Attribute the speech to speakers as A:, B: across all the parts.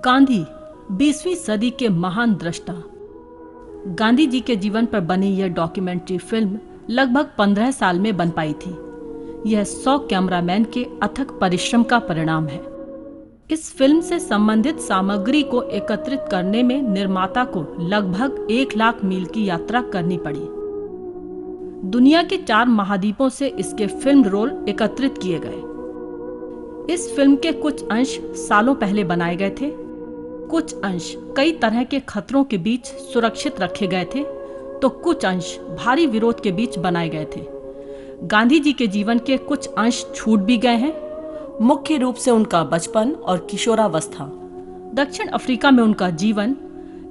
A: गांधी 20वीं सदी के महान दृष्टा। गांधी जी के जीवन पर बनी यह डॉक्यूमेंट्री फिल्म लगभग 15 साल में बन पाई थी। यह 100 कैमरामैन के अथक परिश्रम का परिणाम है। इस फिल्म से संबंधित सामग्री को एकत्रित करने में निर्माता को लगभग 1 लाख मील की यात्रा करनी पड़ी। दुनिया के 4 महाद्वीपों से इसके फिल्म रोल एकत्रित किए गए। इस फिल्म के कुछ अंश सालों पहले बनाए गए थे, कुछ अंश कई तरह के खतरों के बीच सुरक्षित रखे गए थे, तो कुछ अंश भारी विरोध के बीच बनाए गए थे। गांधी जी के जीवन के कुछ अंश छूट भी गए हैं, मुख्य रूप से उनका बचपन और किशोरावस्था। दक्षिण अफ्रीका में उनका जीवन,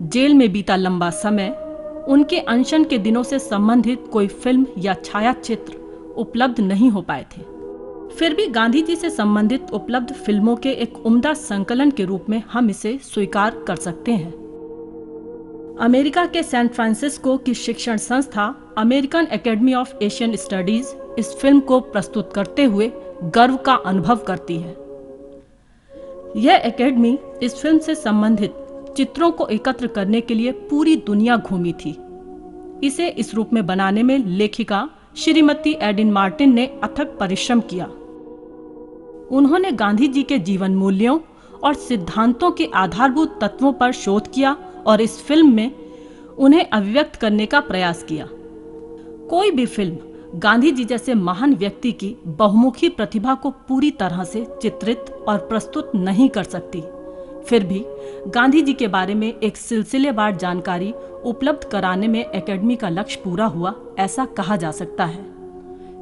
A: जेल में बीता लंबा समय, उनके अनशन के दिनों से संबंधित कोई फिल्म या छायाचित्र उपलब्ध नहीं हो पाए थे। फिर भी गांधी जी से संबंधित उपलब्ध फिल्मों के एक उम्दा संकलन के रूप में हम इसे स्वीकार कर सकते हैं। अमेरिका के सैन फ्रांसिस्को की शिक्षण संस्था American academy of Asian studies इस फिल्म को प्रस्तुत करते हुए गर्व का अनुभव करती है। यह एकेडमी इस फिल्म से संबंधित चित्रों को एकत्र करने के लिए पूरी दुनिया घूमी थी। इसे इस रूप में बनाने में लेखिका श्रीमती एडिन मार्टिन ने अथक परिश्रम किया। उन्होंने गांधी जी के जीवन मूल्यों और सिद्धांतों के आधारभूत तत्वों पर शोध किया और इस फिल्म में उन्हें अभिव्यक्त करने का प्रयास किया। कोई भी फिल्म गांधी जी जैसे महान व्यक्ति की बहुमुखी प्रतिभा को पूरी तरह से चित्रित और प्रस्तुत नहीं कर सकती। फिर भी गांधी जी के बारे में एक सिलसिलेवार जानकारी उपलब्ध कराने में एकेडमी का लक्ष्य पूरा हुआ, ऐसा कहा जा सकता है।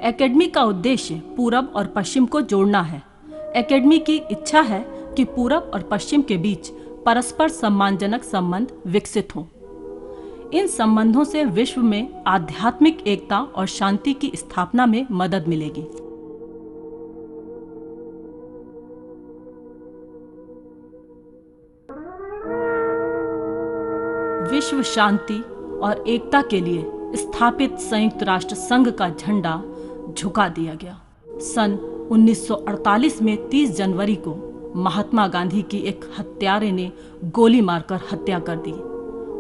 A: एकेडमी का उद्देश्य पूरब और पश्चिम को जोड़ना है। एकेडमी की इच्छा है कि पूरब और पश्चिम के बीच परस्पर सम्मानजनक संबंध विकसित हों। इन संबंधों से विश्व में आध्यात्मिक एकता और शांति की स्थापना में मदद मिलेगी। विश्व शांति और एकता के लिए स्थापित संयुक्त राष्ट्र संघ का झंडा झुका दिया गया। सन 1948 में 30 जनवरी को महात्मा गांधी की एक हत्यारे ने गोली मारकर हत्या कर दी।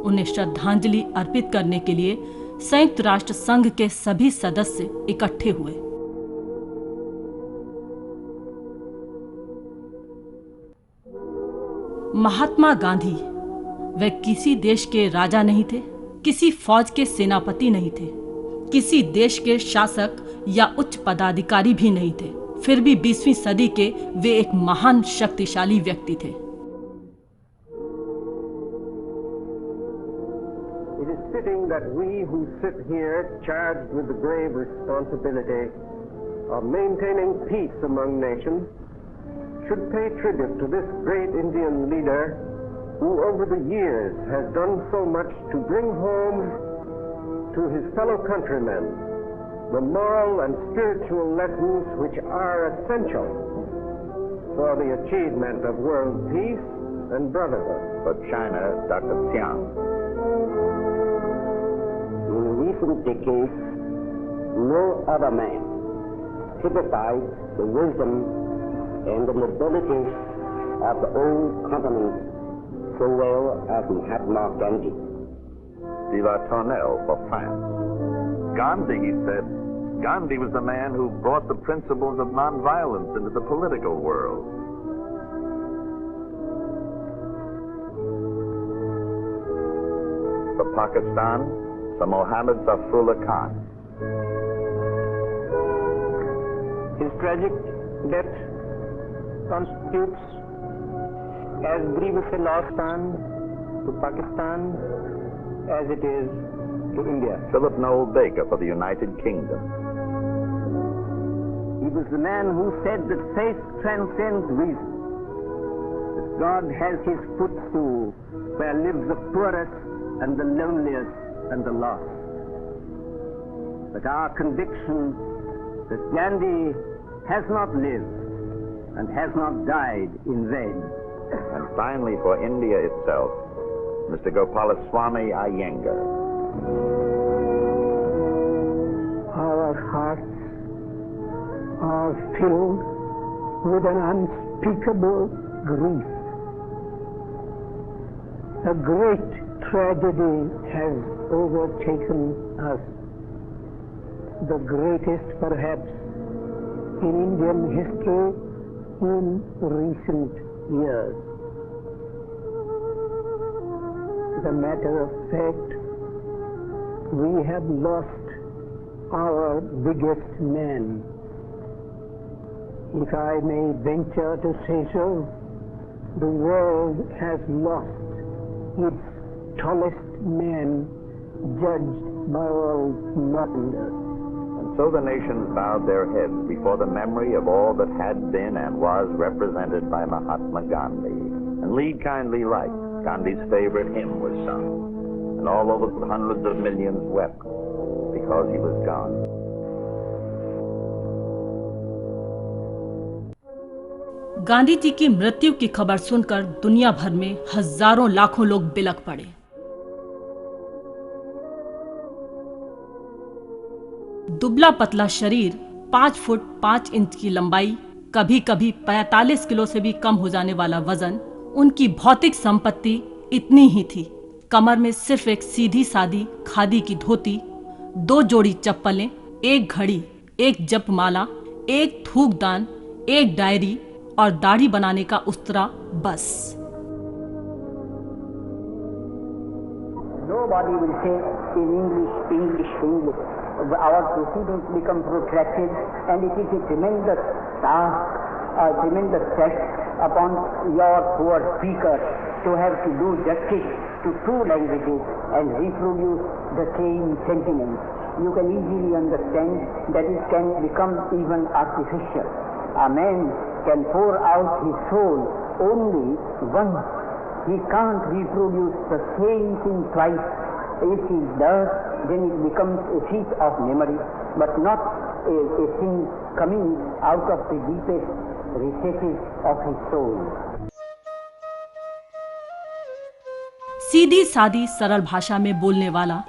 A: उन्हें श्रद्धांजलि अर्पित करने के लिए संयुक्त राष्ट्र संघ के सभी सदस्य इकट्ठे हुए। महात्मा गांधी वे किसी देश के राजा नहीं थे, किसी फौज के सेनापति नहीं थे, किसी देश के शासक या उच्च पदाधिकारी भी नहीं थे। फिर भी 20वीं सदी के वे एक महान शक्तिशाली व्यक्ति थे।
B: It is fitting that we who sit here charged with the grave responsibility of maintaining peace among nations should pay tribute to this great Indian leader who over the years has done so much to bring home to his fellow countrymen the moral and spiritual lessons which are essential for the achievement of world peace and brotherhood.
C: For China, Dr. Xiang.
D: In recent decades, no other man typified the wisdom and the nobility of the old continent so well as Mahatma Gandhi.
C: De La Tournelle for France. Gandhi, he said, Gandhi was the man who brought the principles of nonviolence into the political world. For Pakistan, Sir Mohammad Zafrullah Khan.
E: His tragic death constitutes as grievous a loss to Pakistan as it is to India.
C: Philip Noel Baker for the United Kingdom.
D: He was the man who said that faith transcends reason. That God has his footstool where live the poorest and the loneliest and the lost. But our conviction that Gandhi has not lived and has not died in vain.
C: And finally, for India itself, Mr. Gopalaswamy Iyengar.
F: Our hearts are filled with an unspeakable grief. A great tragedy has overtaken us, the greatest perhaps in Indian history in recent years. As a matter of fact, we have lost our biggest man. If I may venture to say so, the world has lost its tallest man, judged by all moderners.
C: And so the nations bowed their heads before the memory of all that had been and was represented by Mahatma Gandhi. And Lead Kindly Light, Gandhi's favorite hymn, was sung. And all over the hundreds of millions wept because he was gone.
A: Gandhi ji की मृत्यु की खबर सुनकर दुनिया भर में हजारों लाखों लोग बिलख पड़े। दुबला पतला शरीर, 5 फुट 5 इंच की लंबाई, कभी कभी 45 किलो से भी कम हो जाने वाला वजन, उनकी भौतिक संपत्ति इतनी ही थी। कमर में सिर्फ एक सीधी सादी खादी की धोती, 2 जोड़ी चप्पलें, 1 घड़ी, 1 जपमाला, 1 थूकदान, 1 डायरी और दाढ़ी बनाने का उस्तरा बस।
G: Nobody will say in English. Our proceedings become protracted, and it is a tremendous task, a tremendous test upon your poor speaker to have to do justice to 2 languages and reproduce the same sentiments. You can easily understand that it can become even artificial. A man can pour out his soul only once. He can't reproduce the same thing twice. If he does, then it becomes a feat of memory, but not a thing coming out of the deepest recesses of his soul.
A: सीधी सादी सरल भाषा में बोलने वाला,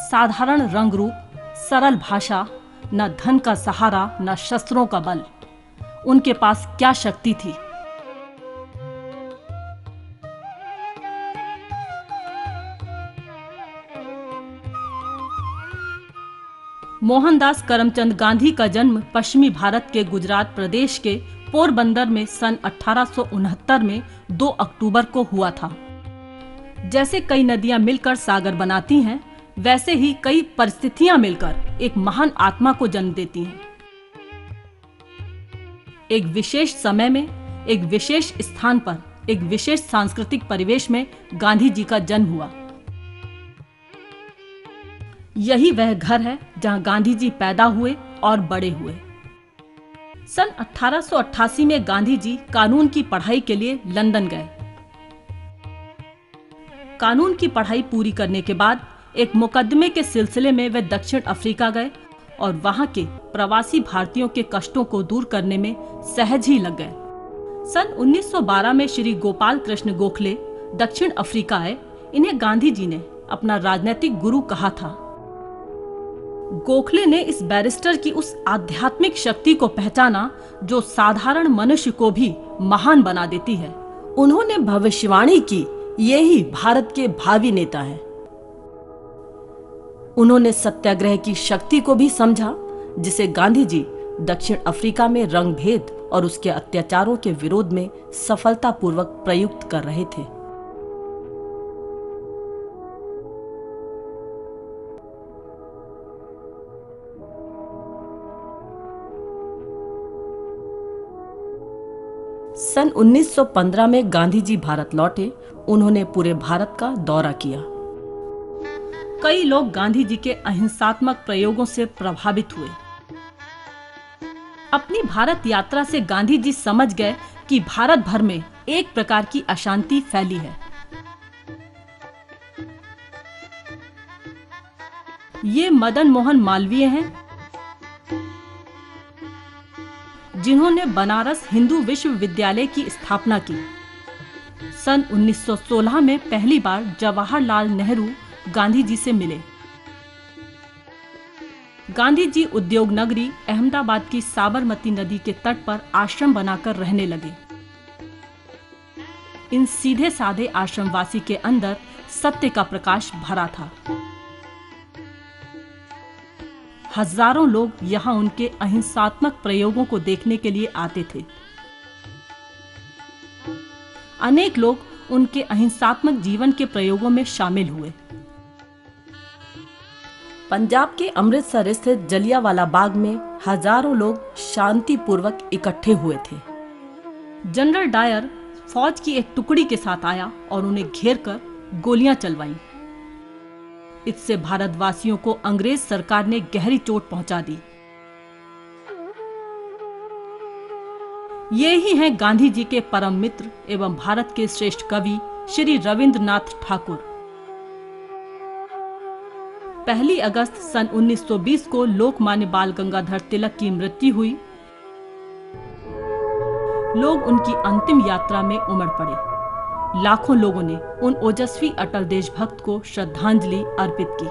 A: साधारण रंग रूप, सरल भाषा, न धन का सहारा न शस्त्रों का बल। उनके पास क्या शक्ति थी? मोहनदास करमचंद गांधी का जन्म पश्चिमी भारत के गुजरात प्रदेश के पोरबंदर में सन 1869 में 2 अक्टूबर को हुआ था। जैसे कई नदियां मिलकर सागर बनाती हैं, वैसे ही कई परिस्थितियां मिलकर एक महान आत्मा को जन्म देती हैं। एक विशेष समय में, एक विशेष स्थान पर, एक विशेष सांस्कृतिक परिवेश में गांधी जी का जन्म हुआ। यही वह घर है जहां गांधी जी पैदा हुए और बड़े हुए। सन 1888 में गांधी जी कानून की पढ़ाई के लिए लंदन गए। कानून की पढ़ाई पूरी करने के बाद एक मुकदमे के सिलसिले में वे दक्षिण अफ्रीका गए और वहां के प्रवासी भारतीयों के कष्टों को दूर करने में सहज ही लग गए। सन 1912 में श्री गोपाल कृष्ण गोखले दक्षिण अफ्रीका आए। इन्हें गांधी जी ने अपना राजनीतिक गुरु कहा था। गोखले ने इस बैरिस्टर की उस आध्यात्मिक शक्ति को पहचाना जो साधारण मनुष्य को भी महान बना देती है। उन्होंने भविष्यवाणी की, यही भारत के भावी नेता हैं। उन्होंने सत्याग्रह की शक्ति को भी समझा, जिसे गांधी जी दक्षिण अफ्रीका में रंगभेद और उसके अत्याचारों के विरोध में सफलतापूर्वक प्रयुक्त कर रहे थे। सन 1915 में गांधी जी भारत लौटे। उन्होंने पूरे भारत का दौरा किया। कई लोग गांधी जी के अहिंसात्मक प्रयोगों से प्रभावित हुए। अपनी भारत यात्रा से गांधी जी समझ गए कि भारत भर में एक प्रकार की अशांति फैली है। ये मदन मोहन मालवीय हैं, जिन्होंने बनारस हिंदू विश्वविद्यालय की स्थापना की। सन 1916 में पहली बार जवाहरलाल नेहरू गांधी जी से मिले। गांधी जी उद्योग नगरी अहमदाबाद की साबरमती नदी के तट पर आश्रम बनाकर रहने लगे। इन सीधे साधे आश्रमवासी के अंदर सत्य का प्रकाश भरा था। हजारों लोग यहाँ उनके अहिंसात्मक प्रयोगों को देखने के लिए आते थे। अनेक लोग उनके अहिंसात्मक जीवन के प्रयोगों में शामिल हुए। पंजाब के अमृतसर स्थित जलियांवाला बाग में हजारों लोग शांतिपूर्वक इकट्ठे हुए थे। जनरल डायर फौज की एक टुकड़ी के साथ आया और उन्हें घेरकर गोलियां चलवाईं। इससे भारतवासियों को अंग्रेज सरकार ने गहरी चोट पहुंचा दी। ये ही हैं गांधी जी के परम मित्र एवं भारत के श्रेष्ठ कवि श्री रविंद्रनाथ ठाकुर। 1 अगस्त सन 1920 को लोकमान्य बाल गंगाधर तिलक की मृत्यु हुई। लोग उनकी अंतिम यात्रा में उमड़ पड़े। लाखों लोगों ने उन ओजस्वी अटल देशभक्त को श्रद्धांजलि अर्पित की।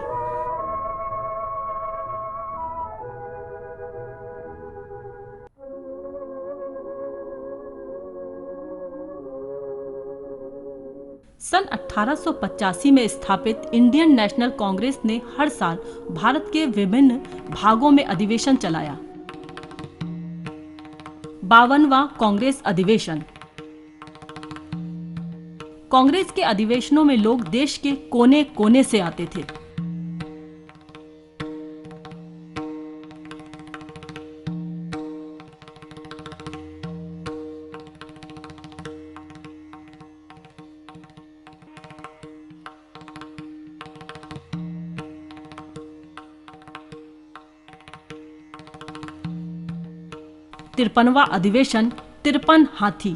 A: सन 1885 में स्थापित इंडियन नेशनल कांग्रेस ने हर साल भारत के विभिन्न भागों में अधिवेशन चलाया। 52वां कांग्रेस अधिवेशन। कांग्रेस के अधिवेशनों में लोग देश के कोने कोने से आते थे। तिरपनवां अधिवेशन 53 हाथी।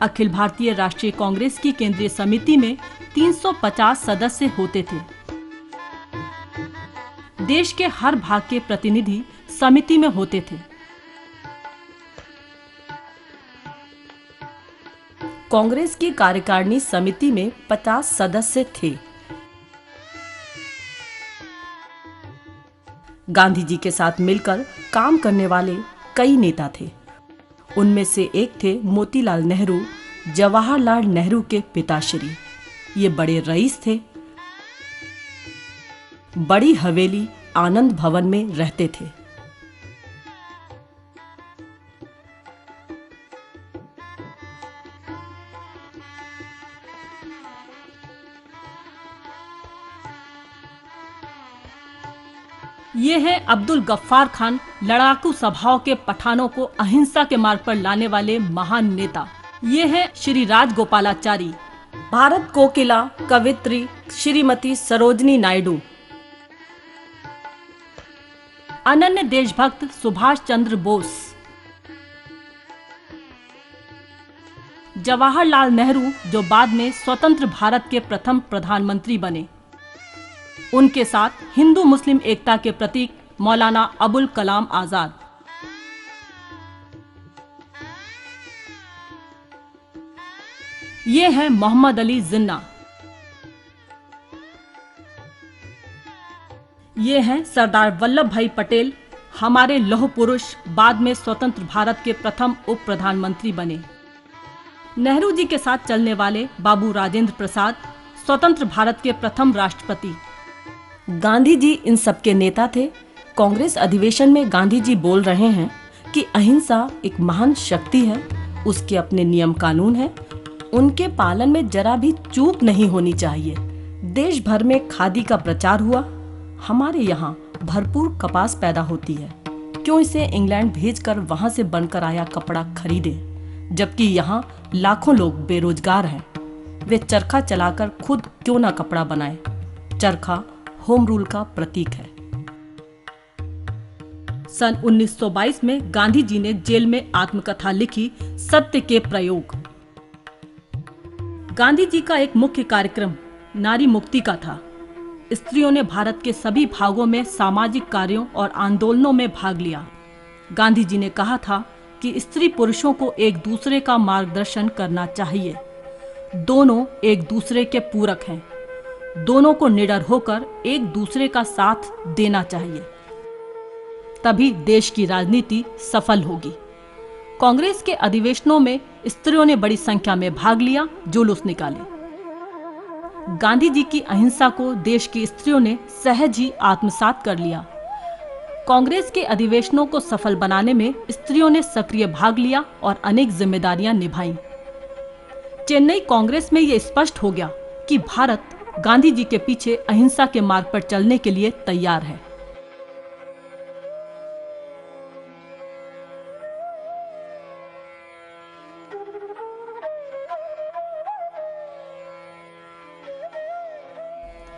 A: अखिल भारतीय राष्ट्रीय कांग्रेस की केंद्रीय समिति में 350 सदस्य होते थे। देश के हर भाग के प्रतिनिधि समिति में होते थे। कांग्रेस की कार्यकारिणी समिति में 50 सदस्य थे। गांधी जी के साथ मिलकर काम करने वाले कई नेता थे। उनमें से एक थे मोतीलाल नेहरू, जवाहरलाल नेहरू के पिताश्री। ये बड़े रईस थे। बड़ी हवेली आनंद भवन में रहते थे। ये है अब्दुल गफ्फार खान, लड़ाकू सभाओं के पठानों को अहिंसा के मार्ग पर लाने वाले महान नेता। ये है श्री राजगोपालाचारी, भारत कोकिला कवित्री श्रीमती सरोजनी नायडू, अनन्य देशभक्त सुभाष चंद्र बोस, जवाहरलाल नेहरू जो बाद में स्वतंत्र भारत के प्रथम प्रधानमंत्री बने। उनके साथ हिंदू मुस्लिम एकता के प्रतीक मौलाना अबुल कलाम आजाद। ये है मोहम्मद अली जिन्ना। ये हैं सरदार वल्लभ भाई पटेल, हमारे लौह पुरुष, बाद में स्वतंत्र भारत के प्रथम उप प्रधानमंत्री बने। नेहरू जी के साथ चलने वाले बाबू राजेंद्र प्रसाद, स्वतंत्र भारत के प्रथम राष्ट्रपति। गांधी जी इन सबके नेता थे। कांग्रेस अधिवेशन में गांधी जी बोल रहे हैं कि अहिंसा एक महान शक्ति है, उसके अपने नियम कानून हैं, उनके पालन में जरा भी चूक नहीं होनी चाहिए। देश भर में खादी का प्रचार हुआ। हमारे यहाँ भरपूर कपास पैदा होती है, क्यों इसे इंग्लैंड भेजकर वहां से बनकर आया कपड़ा खरीदें, जबकि यहाँ लाखों लोग बेरोजगार हैं। वे चरखा चलाकर खुद क्यों ना कपड़ा बनाए। चरखा होम रूल का प्रतीक है। सन 1922 में गांधी जी ने जेल में आत्मकथा लिखी, सत्य के प्रयोग। गांधी जी का एक मुख्य कार्यक्रम नारी मुक्ति का था। स्त्रियों ने भारत के सभी भागों में सामाजिक कार्यों और आंदोलनों में भाग लिया। गांधी जी ने कहा था कि स्त्री पुरुषों को एक दूसरे का मार्गदर्शन करना चाहिए। दोनों एक दूसरे के पूरक हैं। दोनों को निडर होकर एक दूसरे का साथ देना चाहिए, तभी देश की राजनीति सफल होगी। कांग्रेस के अधिवेशनों में स्त्रियों ने बड़ी संख्या में भाग लिया, जुलूस निकाले। गांधी जी की अहिंसा को देश की स्त्रियों ने सहज ही आत्मसात कर लिया। कांग्रेस के अधिवेशनों को सफल बनाने में स्त्रियों ने सक्रिय भाग लिया और अनेक जिम्मेदारियां निभाई। चेन्नई कांग्रेस में यह स्पष्ट हो गया कि भारत गांधी जी के पीछे अहिंसा के मार्ग पर चलने के लिए तैयार है।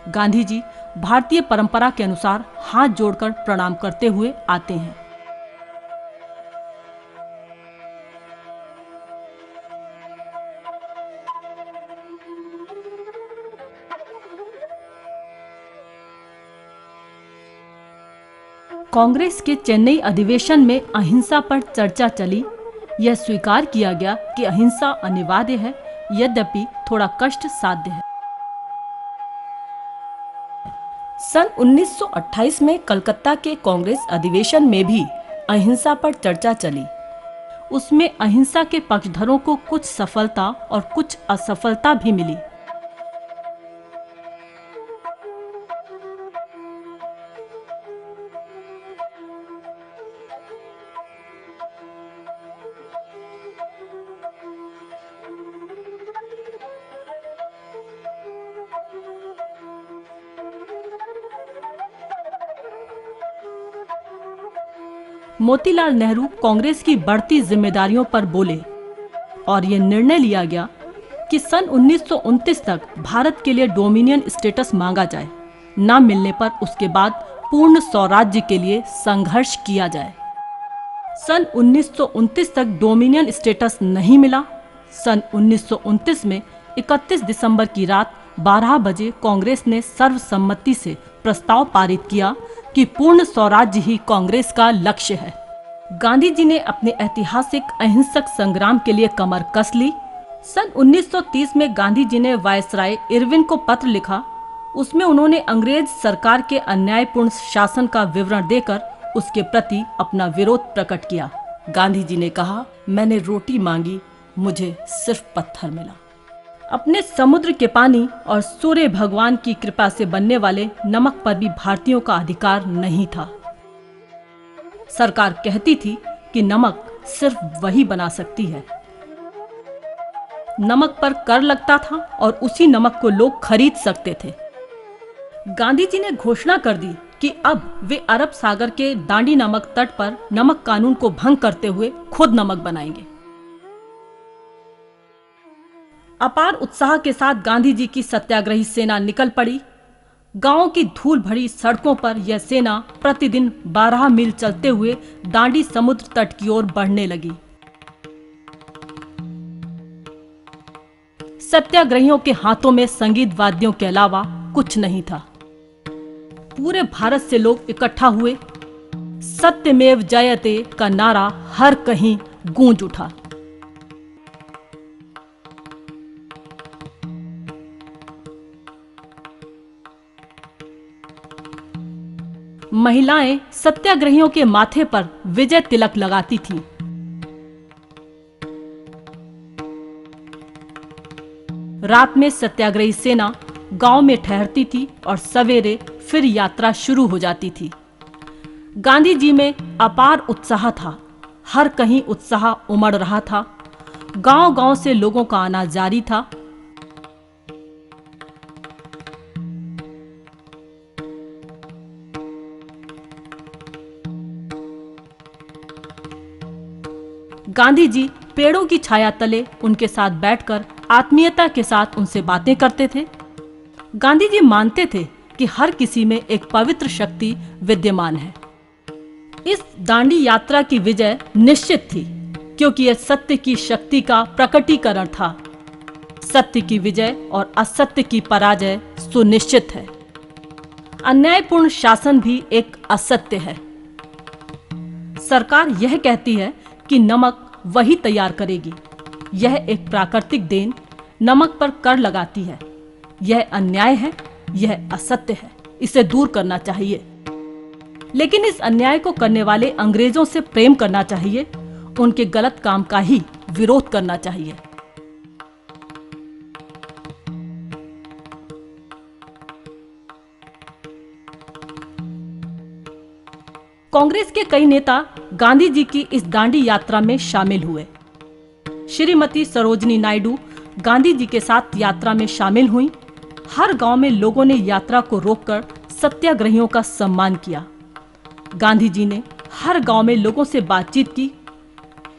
A: गांधी जी भारतीय परंपरा के अनुसार हाथ जोड़कर प्रणाम करते हुए आते हैं। कांग्रेस के चेन्नई अधिवेशन में अहिंसा पर चर्चा चली। यह स्वीकार किया गया कि अहिंसा अनिवार्य है, यद्यपि थोड़ा कष्ट साध्य है। सन 1928 में कलकत्ता के कांग्रेस अधिवेशन में भी अहिंसा पर चर्चा चली। उसमें अहिंसा के पक्षधरों को कुछ सफलता और कुछ असफलता भी मिली। मोतीलाल नेहरू कांग्रेस की बढ़ती जिम्मेदारियों पर बोले और यह निर्णय लिया गया कि सन 1929 तक भारत के लिए डोमिनियन स्टेटस मांगा जाए। न मिलने पर उसके बाद पूर्ण स्वराज्य के लिए संघर्ष किया जाए। सन 1929 तक डोमिनियन स्टेटस नहीं मिला। सन 1929 में 31 दिसंबर की रात 12 बजे कांग्रेस ने सर्वसम्मति से प्रस्ताव पारित किया कि पूर्ण स्वराज्य ही कांग्रेस का लक्ष्य है। गांधी जी ने अपने ऐतिहासिक अहिंसक संग्राम के लिए कमर कस ली। सन 1930 में गांधी जी ने वायसराय इरविन को पत्र लिखा। उसमें उन्होंने अंग्रेज सरकार के अन्यायपूर्ण शासन का विवरण देकर उसके प्रति अपना विरोध प्रकट किया। गांधी जी ने कहा, मैंने रोटी मांगी, मुझे सिर्फ पत्थर मिला। अपने समुद्र के पानी और सूर्य भगवान की कृपा से बनने वाले नमक पर भी भारतीयों का अधिकार नहीं था। सरकार कहती थी कि नमक सिर्फ वही बना सकती है। नमक पर कर लगता था और उसी नमक को लोग खरीद सकते थे। गांधी जी ने घोषणा कर दी कि अब वे अरब सागर के दांडी नामक तट पर नमक कानून को भंग करते हुए खुद नमक बनाएंगे। अपार उत्साह के साथ गांधी जी की सत्याग्रही सेना निकल पड़ी। गांवों की धूल भरी सड़कों पर यह सेना प्रतिदिन 12 मील चलते हुए दांडी समुद्र तट की ओर बढ़ने लगी। सत्याग्रहियों के हाथों में संगीत वाद्यों के अलावा कुछ नहीं था। पूरे भारत से लोग इकट्ठा हुए। सत्यमेव जयते का नारा हर कहीं गूंज उठा। महिलाएं सत्याग्रहियों के माथे पर विजय तिलक लगाती थीं। रात में सत्याग्रही सेना गांव में ठहरती थी और सवेरे फिर यात्रा शुरू हो जाती थी। गांधी जी में अपार उत्साह था। हर कहीं उत्साह उमड़ रहा था। गांव-गांव से लोगों का आना जारी था। गांधी जी पेड़ों की छाया तले उनके साथ बैठकर आत्मीयता के साथ उनसे बातें करते थे। गांधी जी मानते थे कि हर किसी में एक पवित्र शक्ति विद्यमान है। इस दांडी यात्रा की विजय निश्चित थी, क्योंकि यह सत्य की शक्ति का प्रकटीकरण था। सत्य की विजय और असत्य की पराजय सुनिश्चित है। अन्यायपूर्ण शासन भी एक असत्य है। सरकार यह कहती है कि नमक वही तैयार करेगी। यह एक प्राकृतिक देन, नमक पर कर लगाती है। यह अन्याय है, यह असत्य है, इसे दूर करना चाहिए। लेकिन इस अन्याय को करने वाले अंग्रेजों से प्रेम करना चाहिए, उनके गलत काम का ही विरोध करना चाहिए। कांग्रेस के कई नेता गांधी जी की इस दांडी यात्रा में शामिल हुए। श्रीमती सरोजिनी नायडू गांधी जी के साथ यात्रा में शामिल हुई। हर गांव में लोगों ने यात्रा को रोककर सत्याग्रहियों का सम्मान किया। गांधी जी ने हर गांव में लोगों से बातचीत की।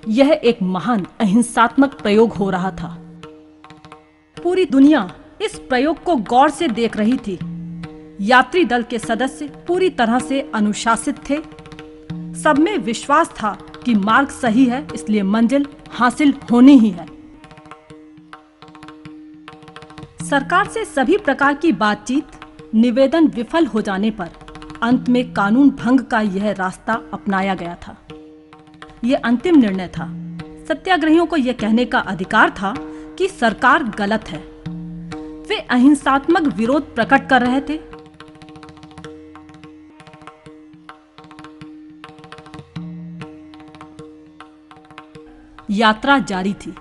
A: यह एक महान अहिंसात्मक प्रयोग हो रहा था। पूरी दुनिया इस प्रयोग को गौर से देख रही थी। यात्री दल के सदस्य पूरी तरह से अनुशासित थे। सब में विश्वास था कि मार्ग सही है, इसलिए मंजिल हासिल होनी ही है। सरकार से सभी प्रकार की बातचीत, निवेदन विफल हो जाने पर अंत में कानून भंग का यह रास्ता अपनाया गया था। यह अंतिम निर्णय था। सत्याग्रहियों को यह कहने का अधिकार था कि सरकार गलत है। वे अहिंसात्मक विरोध प्रकट कर रहे थे। यात्रा जारी थी।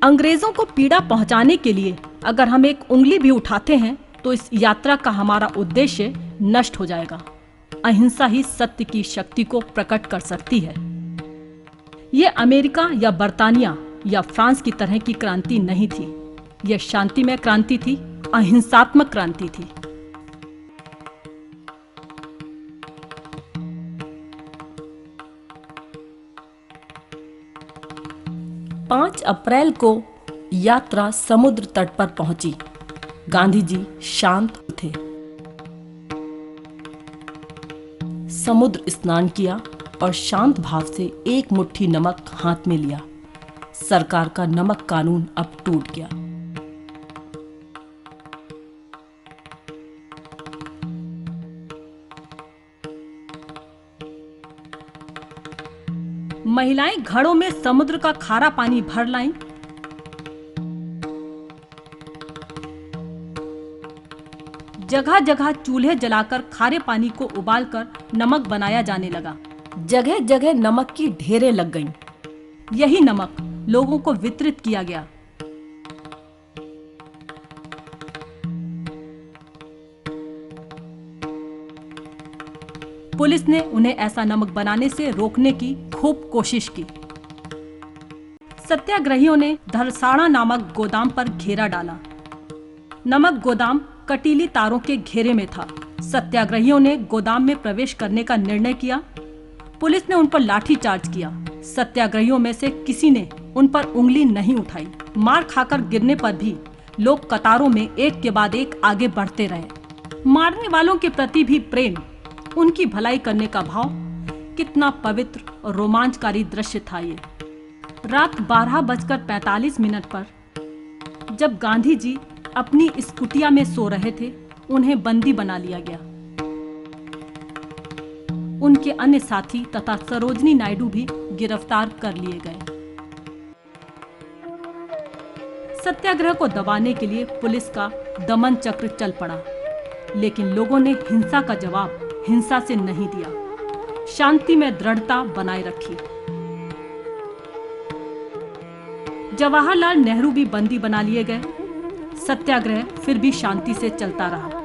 A: अंग्रेजों को पीड़ा पहुंचाने के लिए अगर हम एक उंगली भी उठाते हैं तो इस यात्रा का हमारा उद्देश्य नष्ट हो जाएगा। अहिंसा ही सत्य की शक्ति को प्रकट कर सकती है। यह अमेरिका या बर्तानिया या फ्रांस की तरह की क्रांति नहीं थी। यह शांतिमय क्रांति थी, अहिंसात्मक क्रांति थी। 5 अप्रैल को यात्रा समुद्र तट पर पहुंची। गांधी जी शांत थे। समुद्र स्नान किया और शांत भाव से एक मुट्ठी नमक हाथ में लिया। सरकार का नमक कानून अब टूट गया। महिलाएं घड़ों में समुद्र का खारा पानी भर लाईं। जगह जगह चूल्हे जलाकर खारे पानी को उबालकर नमक बनाया जाने लगा। जगह जगह नमक की ढेरें लग गईं। यही नमक लोगों को वितरित किया गया। पुलिस ने उन्हें ऐसा नमक बनाने से रोकने की खूब कोशिश की। सत्याग्रहियों ने धरसाड़ा नामक गोदाम पर घेरा डाला। नमक गोदाम कटीली तारों के घेरे में था। सत्याग्रहियों ने गोदाम में प्रवेश करने का निर्णय किया। पुलिस ने उन पर लाठीचार्ज किया। सत्याग्रहियों में से किसी ने उन पर उंगली नहीं उठाई। मार खाकर गिरने पर भी लोग कतारों में एक के बाद एक आगे बढ़ते रहे। मारने वालों के प्रति भी प्रेम, उनकी भलाई करने का भाव, कितना पवित्र और रोमांचकारी दृश्य था ये। रात 12:45 पर जब गांधी जी अपनी इस कुटिया में सो रहे थे, उन्हें बंदी बना लिया गया। उनके अन्य साथी तथा सरोजिनी नायडू भी गिरफ्तार कर लिए गए। सत्याग्रह को दबाने के लिए पुलिस का दमन चक्र चल पड़ा, लेकिन लोगों ने हिंसा का जवाब हिंसा से नहीं दिया। शांति में दृढ़ता बनाए रखी। जवाहरलाल नेहरू भी बंदी बना लिए गए। सत्याग्रह फिर भी शांति से चलता रहा।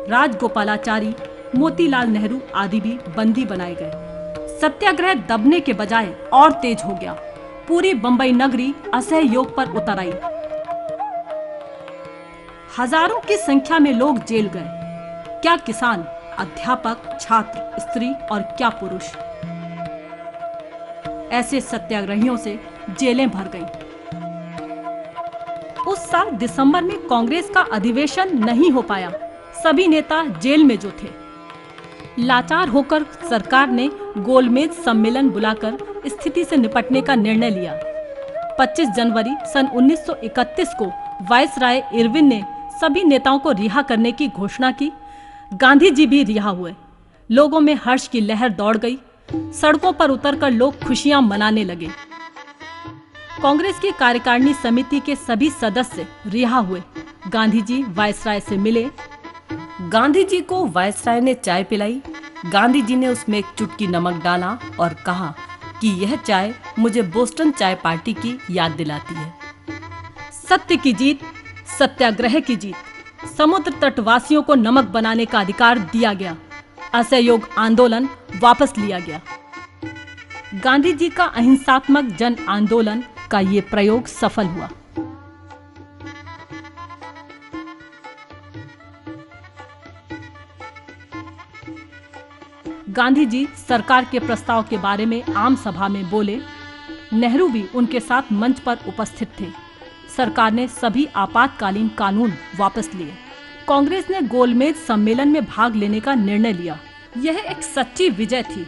A: राजगोपालाचारी, मोतीलाल नेहरू आदि भी बंदी बनाए गए। सत्याग्रह दबने के बजाय और तेज हो गया। पूरी बंबई नगरी असहयोग पर उतर आई। हजारों की संख्या में लोग जेल गए। क्या किसान, अध्यापक, छात्र, स्त्री और क्या पुरुष। ऐसे सत्याग्रहियों से जेलें भर गईं। उस साल दिसंबर में कांग्रेस का अधिवेशन नहीं हो पाया। सभी नेता जेल में जो थे। लाचार होकर सरकार ने गोलमेज सम्मेलन बुलाकर स्थिति से निपटने का निर्णय लिया। 25 जनवरी सन 1931 को वायसराय इरविन ने सभी नेताओं को रिहा करने की घोषणा की। गांधी जी भी रिहा हुए। लोगों में हर्ष की लहर दौड़ गई। सड़कों पर उतरकर लोग खुशियां मनाने लगे। कांग्रेस की कार्यकारिणी समिति के सभी सदस्य रिहा हुए। गांधी जी वायसराय से मिले। गांधी जी को वायसराय ने चाय पिलाई। गांधी जी ने उसमें एक चुटकी नमक डाला और कहा कि यह चाय मुझे बोस्टन चाय पार्टी की याद दिलाती है। सत्य की जीत, सत्याग्रह की जीत। समुद्र तटवासियों को नमक बनाने का अधिकार दिया गया। असहयोग आंदोलन वापस लिया गया। गांधी जी का अहिंसात्मक जन आंदोलन का ये प्रयोग सफल हुआ। गांधी जी सरकार के प्रस्ताव के बारे में आम सभा में बोले। नेहरू भी उनके साथ मंच पर उपस्थित थे। सरकार ने सभी आपातकालीन कानून वापस लिए। कांग्रेस ने गोलमेज सम्मेलन में भाग लेने का निर्णय लिया। यह एक सच्ची विजय थी।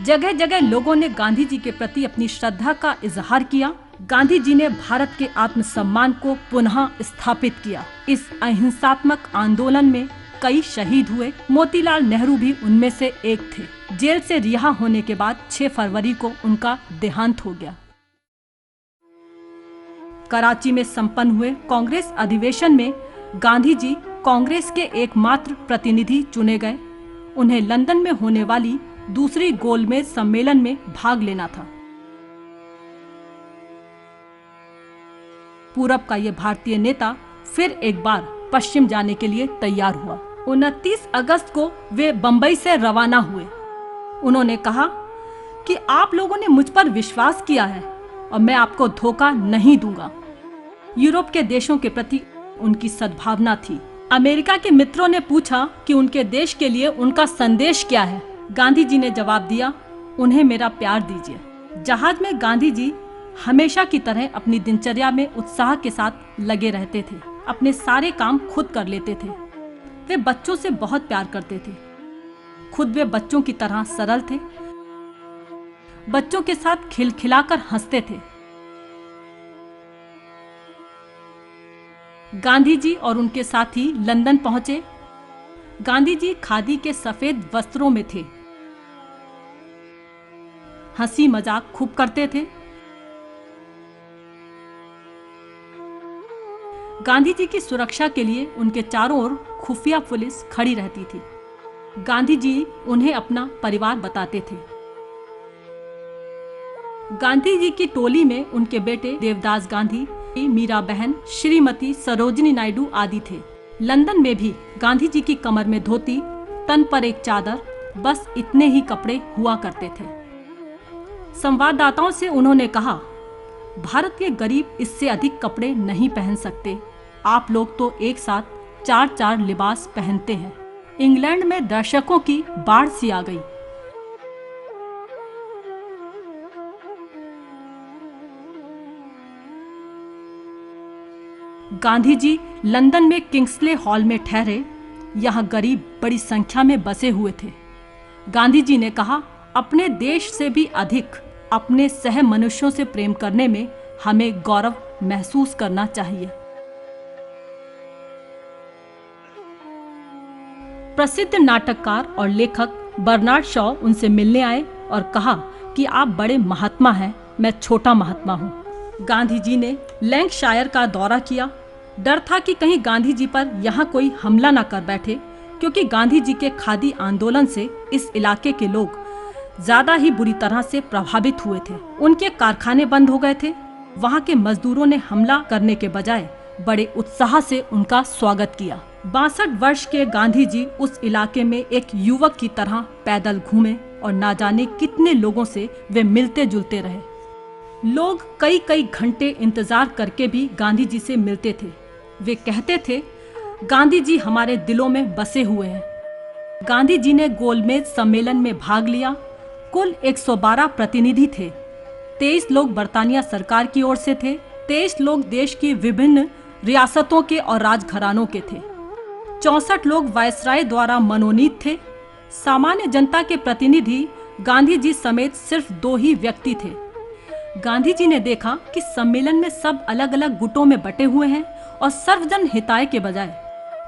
A: जगह जगह लोगों ने गांधी जी के प्रति अपनी श्रद्धा का इजहार किया। गांधी जी ने भारत के आत्मसम्मान को पुनः स्थापित किया। इस अहिंसात्मक आंदोलन में कई शहीद हुए। मोतीलाल नेहरू भी उनमें से एक थे। जेल से रिहा होने के बाद 6 फरवरी को उनका देहांत हो गया। कराची में संपन्न हुए कांग्रेस अधिवेशन में गांधी जी कांग्रेस के एकमात्र प्रतिनिधि चुने गए। उन्हें लंदन में होने वाली दूसरी गोलमेज सम्मेलन में भाग लेना था। पूरब का यह भारतीय नेता फिर एक बार पश्चिम जाने के लिए तैयार हुआ। 29 अगस्त को वे बंबई से रवाना हुए। उन्होंने कहा कि आप लोगों ने मुझ पर विश्वास किया है और मैं आपको धोखा नहीं दूंगा। यूरोप के देशों के प्रति उनकी सद्भावना थी। अमेरिका के मित्रों ने पूछा कि उनके देश के लिए उनका संदेश क्या है। गांधी जी ने जवाब दिया, उन्हें मेरा प्यार दीजिए। जहाज में गांधी जी हमेशा की तरह अपनी दिनचर्या में उत्साह के साथ लगे रहते थे। अपने सारे काम खुद कर लेते थे। वे बच्चों से बहुत प्यार करते थे। खुद वे बच्चों की तरह सरल थे। बच्चों के साथ खिलखिलाकर हंसते थे। गांधी जी और उनके साथी लंदन पहुंचे। गांधी जी खादी के सफेद वस्त्रों में थे। हंसी मजाक खूब करते थे। गांधी जी की सुरक्षा के लिए उनके चारों ओर खुफिया पुलिस खड़ी रहती थी। गांधी जी उन्हें अपना परिवार बताते थे। गांधी जी की टोली में उनके बेटे देवदास गांधी, मीरा बहन, श्रीमती सरोजिनी नायडू आदि थे। लंदन में भी गांधी जी की कमर में धोती, तन पर एक चादर, बस इतने ही कपड़े हुआ करते थे। संवाददाताओं से उन्होंने कहा, भारत के गरीब इससे अधिक कपड़े नहीं पहन सकते। आप लोग तो एक साथ 4-4 लिबास पहनते हैं। इंग्लैंड में दर्शकों की बाढ़ सी आ गई। गांधी जी लंदन में किंग्सले हॉल में ठहरे। यहाँ गरीब बड़ी संख्या में बसे हुए थे। गांधी जी ने कहा, अपने देश से भी अधिक अपने सह मनुष्यों से प्रेम करने में हमें गौरव महसूस करना चाहिए। प्रसिद्ध नाटककार और लेखक बर्नार्ड शॉ उनसे मिलने आए और कहा कि आप बड़े महात्मा हैं, मैं छोटा महात्मा हूँ। गांधी जी ने लैंकशायर का दौरा किया। डर था कि कहीं गांधी जी पर यहाँ कोई हमला न कर बैठे, क्योंकि गांधी जी के खादी आंदोलन से इस इलाके के लोग ज्यादा ही बुरी तरह से प्रभावित हुए थे। उनके कारखाने बंद हो गए थे। वहाँ के मजदूरों ने हमला करने के बजाय बड़े उत्साह से उनका स्वागत किया। 62 वर्ष के गांधी जी उस इलाके में एक युवक की तरह पैदल घूमे और ना जाने कितने लोगों से वे मिलते जुलते रहे। लोग कई कई घंटे इंतजार करके भी गांधी जी से मिलते थे। वे कहते थे, गांधी जी हमारे दिलों में बसे हुए हैं। गांधी जी ने गोलमेज सम्मेलन में भाग लिया। कुल 112 प्रतिनिधि थे। 23 लोग बरतानिया सरकार की ओर से थे। 23 लोग देश की विभिन्न रियासतों के और राजघरानों के थे। 64 लोग वायसराय द्वारा मनोनीत थे। सामान्य जनता के प्रतिनिधि गांधी जी समेत सिर्फ 2 ही व्यक्ति थे। गांधी जी ने देखा कि सम्मेलन में सब अलग अलग गुटों में बटे हुए हैं और सर्वजन हिताय के बजाय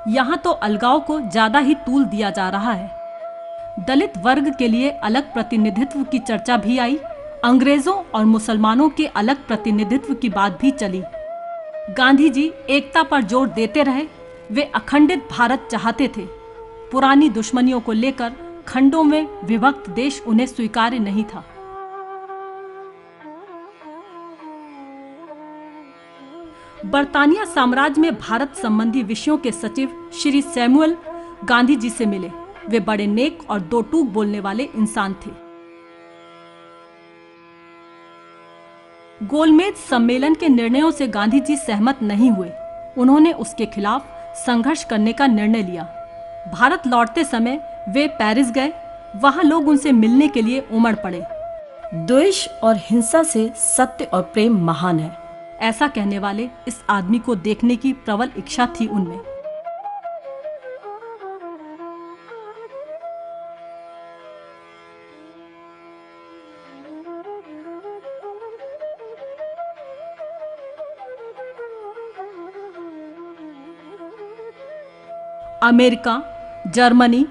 A: यहाँ तो अलगाव को ज्यादा ही तूल दिया जा रहा है। दलित वर्ग के लिए अलग प्रतिनिधित्व की चर्चा भी आई। अंग्रेजों और मुसलमानों के अलग प्रतिनिधित्व की बात भी चली। गांधी जी एकता पर जोर देते रहे। वे अखंडित भारत चाहते थे। पुरानी दुश्मनियों को लेकर खंडों में विभक्त देश उन्हें स्वीकार्य नहीं था। बरतानिया साम्राज्य में भारत संबंधी विषयों के सचिव श्री सैमुअल गांधी जी से मिले। वे बड़े नेक और दो टूक बोलने वाले इंसान थे। गोलमेज सम्मेलन के निर्णयों से गांधी जी सहमत नहीं हुए। उन्होंने उसके खिलाफ संघर्ष करने का निर्णय लिया। भारत लौटते समय वे पेरिस गए। वहां लोग उनसे मिलने के लिए उमड़ पड़े। द्वेष और हिंसा से सत्य और प्रेम महान है, ऐसा कहने वाले इस आदमी को देखने की प्रबल इच्छा थी उनमें। अमेरिका, जर्मनी,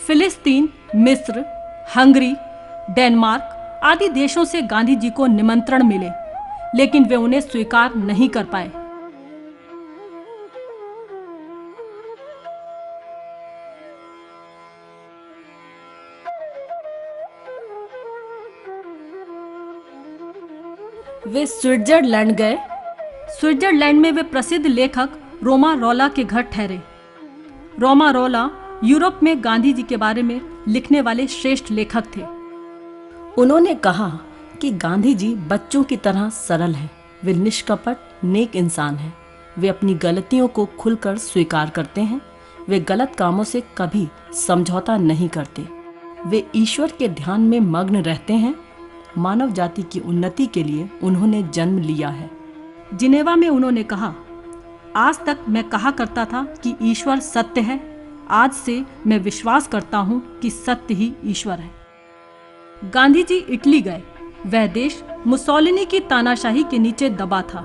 A: फिलिस्तीन, मिस्र, हंगरी, डेनमार्क आदि देशों से गांधी जी को निमंत्रण मिले, लेकिन वे उन्हें स्वीकार नहीं कर पाए। वे स्विट्जरलैंड गए। स्विट्जरलैंड में वे प्रसिद्ध लेखक रोमा रोला के घर ठहरे। रोमा रोला यूरोप में गांधी जी के बारे में लिखने वाले श्रेष्ठ लेखक थे। उन्होंने कहा कि गांधी जी बच्चों की तरह सरल हैं। वे निष्कपट नेक इंसान हैं। वे अपनी गलतियों को खुलकर स्वीकार करते हैं। वे गलत कामों से कभी समझौता नहीं करते। वे ईश्वर के ध्यान में मग्न रहते हैं। मानव जाति की उन्नति के लिए उन्होंने जन्म लिया है। जिनेवा में उन्होंने कहा, आज तक मैं कहा करता था कि ईश्वर सत्य है। आज से मैं विश्वास करता हूँ कि सत्य ही ईश्वर है। गांधी जी इटली गए। वह देश मुसोलिनी की तानाशाही के नीचे दबा था,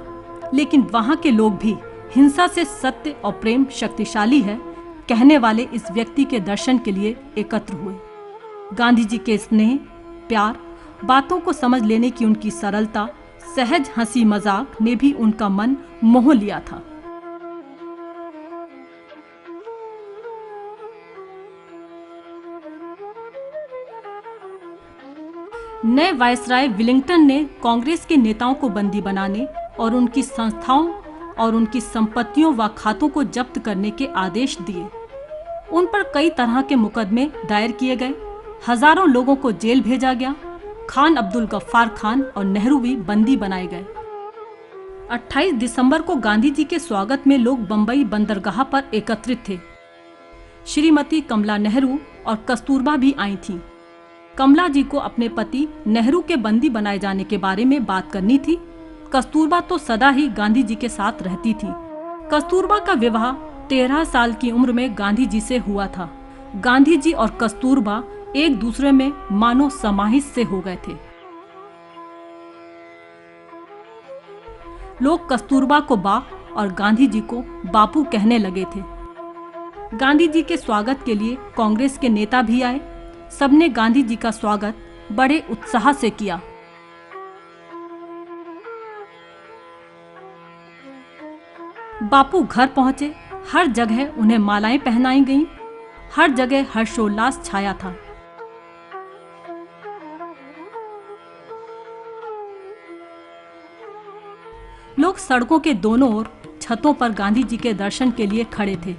A: लेकिन वहाँ के लोग भी हिंसा से सत्य और प्रेम शक्तिशाली है कहने वाले इस व्यक्ति के दर्शन के लिए एकत्र हुए। गांधी जी के स्नेह, प्यार, बातों को समझ लेने की उनकी सरलता, सहज हंसी मजाक ने भी उनका मन मोह लिया था। नए वायसराय विलिंगटन ने कांग्रेस के नेताओं को बंदी बनाने और उनकी संस्थाओं और उनकी संपत्तियों व खातों को जब्त करने के आदेश दिए। उन पर कई तरह के मुकदमे दायर किए गए। हजारों लोगों को जेल भेजा गया। खान अब्दुल गफ्फार खान और नेहरू भी बंदी बनाए गए। 28 दिसंबर को गांधी जी के स्वागत में लोग बंबई बंदरगाह पर एकत्रित थे। श्रीमती कमला नेहरू और कस्तूरबा भी आई थीं। कमला जी को अपने पति नेहरू के बंदी बनाए जाने के बारे में बात करनी थी। कस्तूरबा तो सदा ही गांधी जी के साथ रहती थी। कस्तूरबा का विवाह 13 साल की उम्र में गांधी जी से हुआ था। गांधी जी और कस्तूरबा एक दूसरे में मानो समाहित से हो गए थे। लोग कस्तूरबा को बाप और गांधी जी को बापू कहने लगे थे। गांधी जी के स्वागत के लिए कांग्रेस के नेता भी आए। सबने गांधी जी का स्वागत बड़े उत्साह से किया। बापू घर पहुंचे। हर जगह उन्हें मालाएं पहनाई गईं। हर जगह हर्षोल्लास छाया था। लोग सड़कों के दोनों ओर छतों पर गांधी जी के दर्शन के लिए खड़े थे।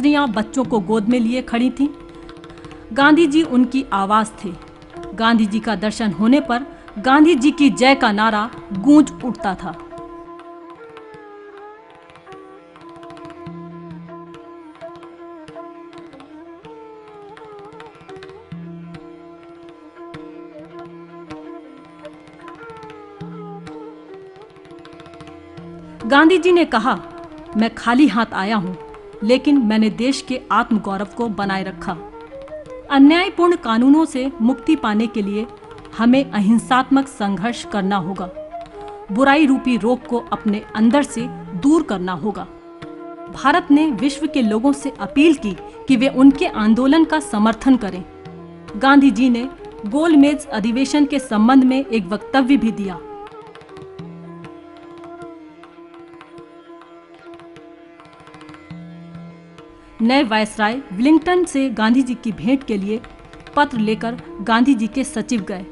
A: स्त्रियां बच्चों को गोद में लिए खड़ी थीं। गांधी जी उनकी आवाज थे। गांधी जी का दर्शन होने पर गांधी जी की जय का नारा गूंज उठता था। गांधी जी ने कहा, मैं खाली हाथ आया हूं, लेकिन मैंने देश के आत्मगौरव को बनाए रखा। अन्यायपूर्ण कानूनों से मुक्ति पाने के लिए हमें अहिंसात्मक संघर्ष करना होगा। बुराई रूपी रोग को अपने अंदर से दूर करना होगा। भारत ने विश्व के लोगों से अपील की कि वे उनके आंदोलन का समर्थन करें। गांधी जी ने गोलमेज अधिवेशन के संबंध में एक वक्तव्य भी दिया। नए वायसराय वेलिंगटन से गांधी जी की भेंट के लिए पत्र लेकर गांधी जी के सचिव गए।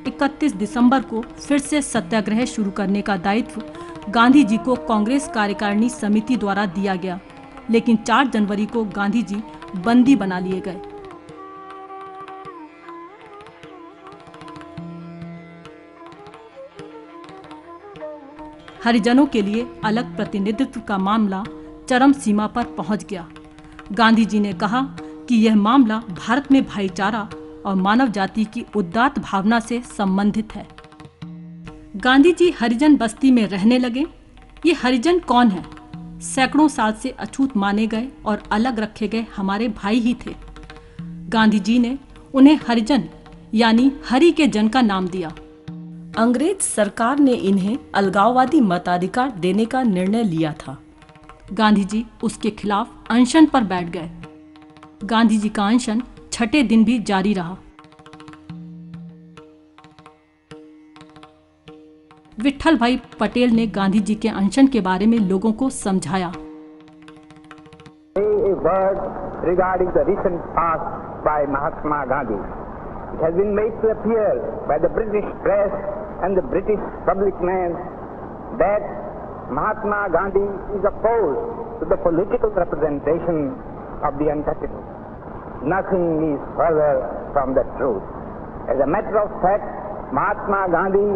A: 31 दिसंबर को फिर से सत्याग्रह शुरू करने का दायित्व गांधी जी को कांग्रेस कार्यकारिणी समिति द्वारा दिया गया, लेकिन 4 जनवरी को गांधी जी बंदी बना लिए गए। हरिजनों के लिए अलग प्रतिनिधित्व का मामला चरम सीमा पर पहुंच गया। गांधी जी ने कहा कि यह मामला भारत में भाईचारा और मानव जाति की उदात्त भावना से संबंधित है। गांधी जी हरिजन बस्ती में रहने लगे। ये हरिजन कौन है? सैकड़ों साल से अछूत माने गए और अलग रखे गए हमारे भाई ही थे। गांधी जी ने उन्हें हरिजन यानी हरि के जन का नाम दिया। अंग्रेज सरकार ने इन्हें अलगाववादी मताधिकार देने का निर्णय लिया था। गांधी जी उसके खिलाफ अनशन पर बैठ गए। गांधी जी का अनशन 6ठे दिन भी जारी रहा। विट्ठल भाई पटेल ने गांधी जी के अनशन के बारे में लोगों को समझाया।
E: A word regarding the recent past by Mahatma Gandhi. It has been made to appear by the British press and the British public man that Mahatma Gandhi is opposed to the political representation of the untouchable. Nothing is further from the truth. As a matter of fact, Mahatma Gandhi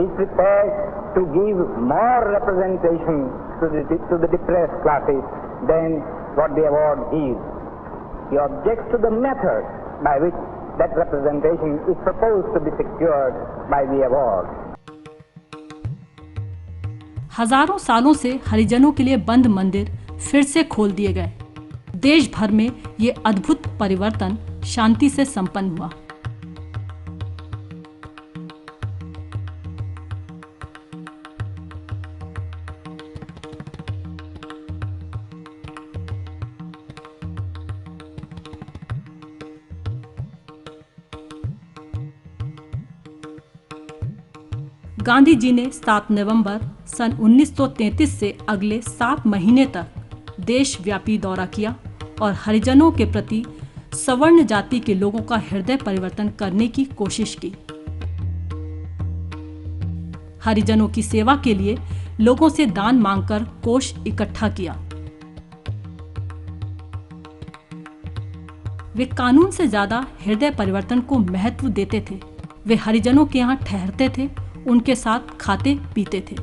E: is prepared to give more representation to the depressed classes than what the award gives. He objects to the method by which that representation is proposed to be secured by the award.
A: हजारों सालों से हरिजनों के लिए बंद मंदिर फिर से खोल दिए गए। देश भर में ये अद्भुत परिवर्तन शांति से संपन्न हुआ। गांधी जी ने 7 नवंबर सन 1933 से अगले 7 महीने तक देशव्यापी दौरा किया और हरिजनों के प्रति सवर्ण जाति के लोगों का हृदय परिवर्तन करने की कोशिश की। हरिजनों की सेवा के लिए लोगों से दान मांगकर कोष इकट्ठा किया। वे कानून से ज्यादा हृदय परिवर्तन को महत्व देते थे। वे हरिजनों के यहाँ ठहरते थे, उनके साथ खाते पीते थे।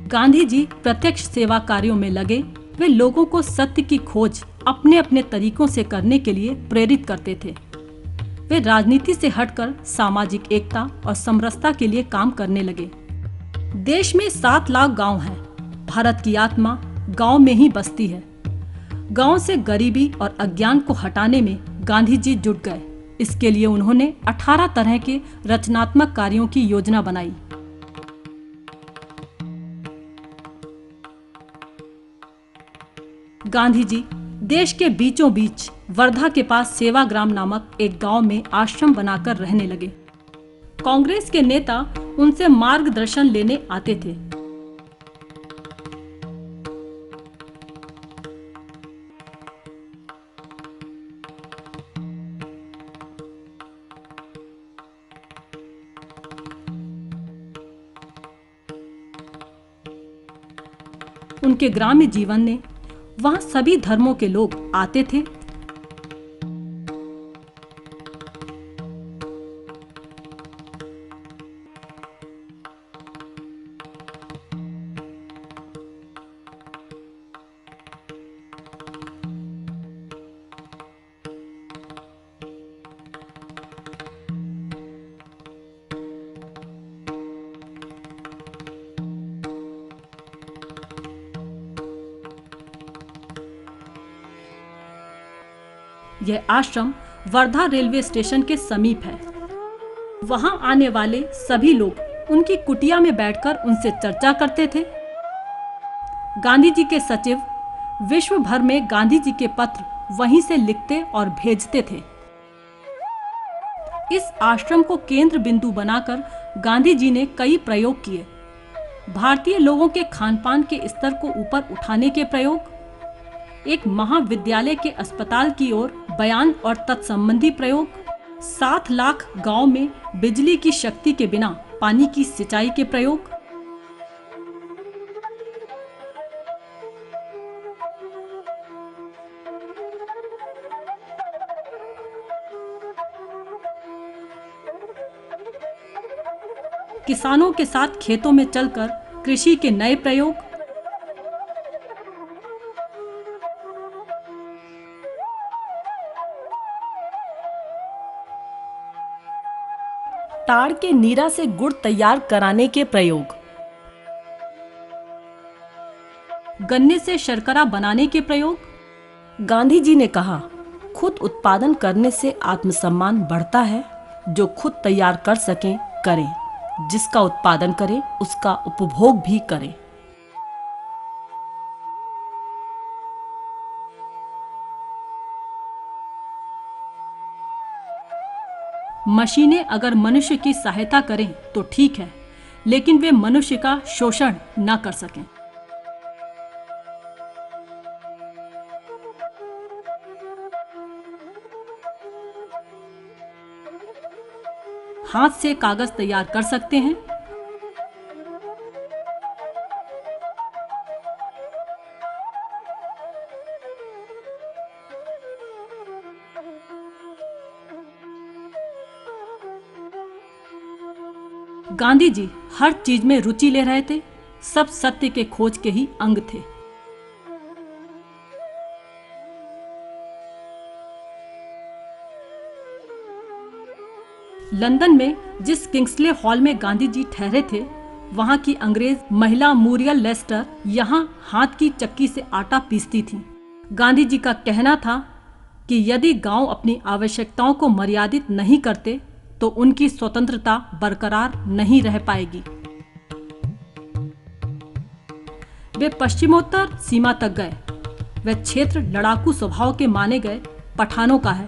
A: गांधी जी प्रत्यक्ष सेवा कार्यों में लगे। वे लोगों को सत्य की खोज अपने अपने तरीकों से करने के लिए प्रेरित करते थे। वे राजनीति से हटकर सामाजिक एकता और समरसता के लिए काम करने लगे। देश में 7 लाख गांव हैं। भारत की आत्मा गांव में ही बसती है। गांव से गरीबी और अज्ञान को हटाने में गांधी जी जुट गए। इसके लिए उन्होंने 18 तरह के रचनात्मक कार्यों की योजना बनाई। गांधी जी देश के बीचों बीच वर्धा के पास सेवाग्राम नामक एक गांव में आश्रम बनाकर रहने लगे। कांग्रेस के नेता उनसे मार्गदर्शन लेने आते थे। उनके ग्राम्य जीवन ने वहां सभी धर्मों के लोग आते थे। यह आश्रम वर्धा रेलवे स्टेशन के समीप है। वहां आने वाले सभी लोग उनकी कुटिया में बैठकर उनसे चर्चा करते थे। गांधी जी के सचिव विश्व भर में गांधी जी के पत्र वहीं से लिखते और भेजते थे। इस आश्रम को केंद्र बिंदु बनाकर गांधी जी ने कई प्रयोग किए। भारतीय लोगों के खानपान के स्तर को ऊपर उठाने के प्रयोग, एक महाविद्यालय के अस्पताल की ओर बयान और तत्संबंधी प्रयोग, 7 लाख गांव में बिजली की शक्ति के बिना पानी की सिंचाई के प्रयोग, किसानों के साथ खेतों में चलकर कृषि के नए प्रयोग, ताड़ के नीरा से गुड़ तैयार कराने के प्रयोग, गन्ने से शर्करा बनाने के प्रयोग। गांधी जी ने कहा, खुद उत्पादन करने से आत्मसम्मान बढ़ता है। जो खुद तैयार कर सकें करें, जिसका उत्पादन करे उसका उपभोग भी करें। मशीनें अगर मनुष्य की सहायता करें तो ठीक है, लेकिन वे मनुष्य का शोषण न कर सकें। हाथ से कागज तैयार कर सकते हैं, गांधी जी हर चीज में रुचि ले रहे थे। सब सत्य के खोज के ही अंग थे। लंदन में जिस किंग्सले हॉल में गांधी जी ठहरे थे, वहां की अंग्रेज महिला मूरियल लेस्टर यहां हाथ की चक्की से आटा पीसती थी। गांधी जी का कहना था कि यदि गांव अपनी आवश्यकताओं को मर्यादित नहीं करते तो उनकी स्वतंत्रता बरकरार नहीं रह पाएगी। वे पश्चिमोत्तर सीमा तक गए। वह क्षेत्र लड़ाकू स्वभाव के माने गए पठानों का है।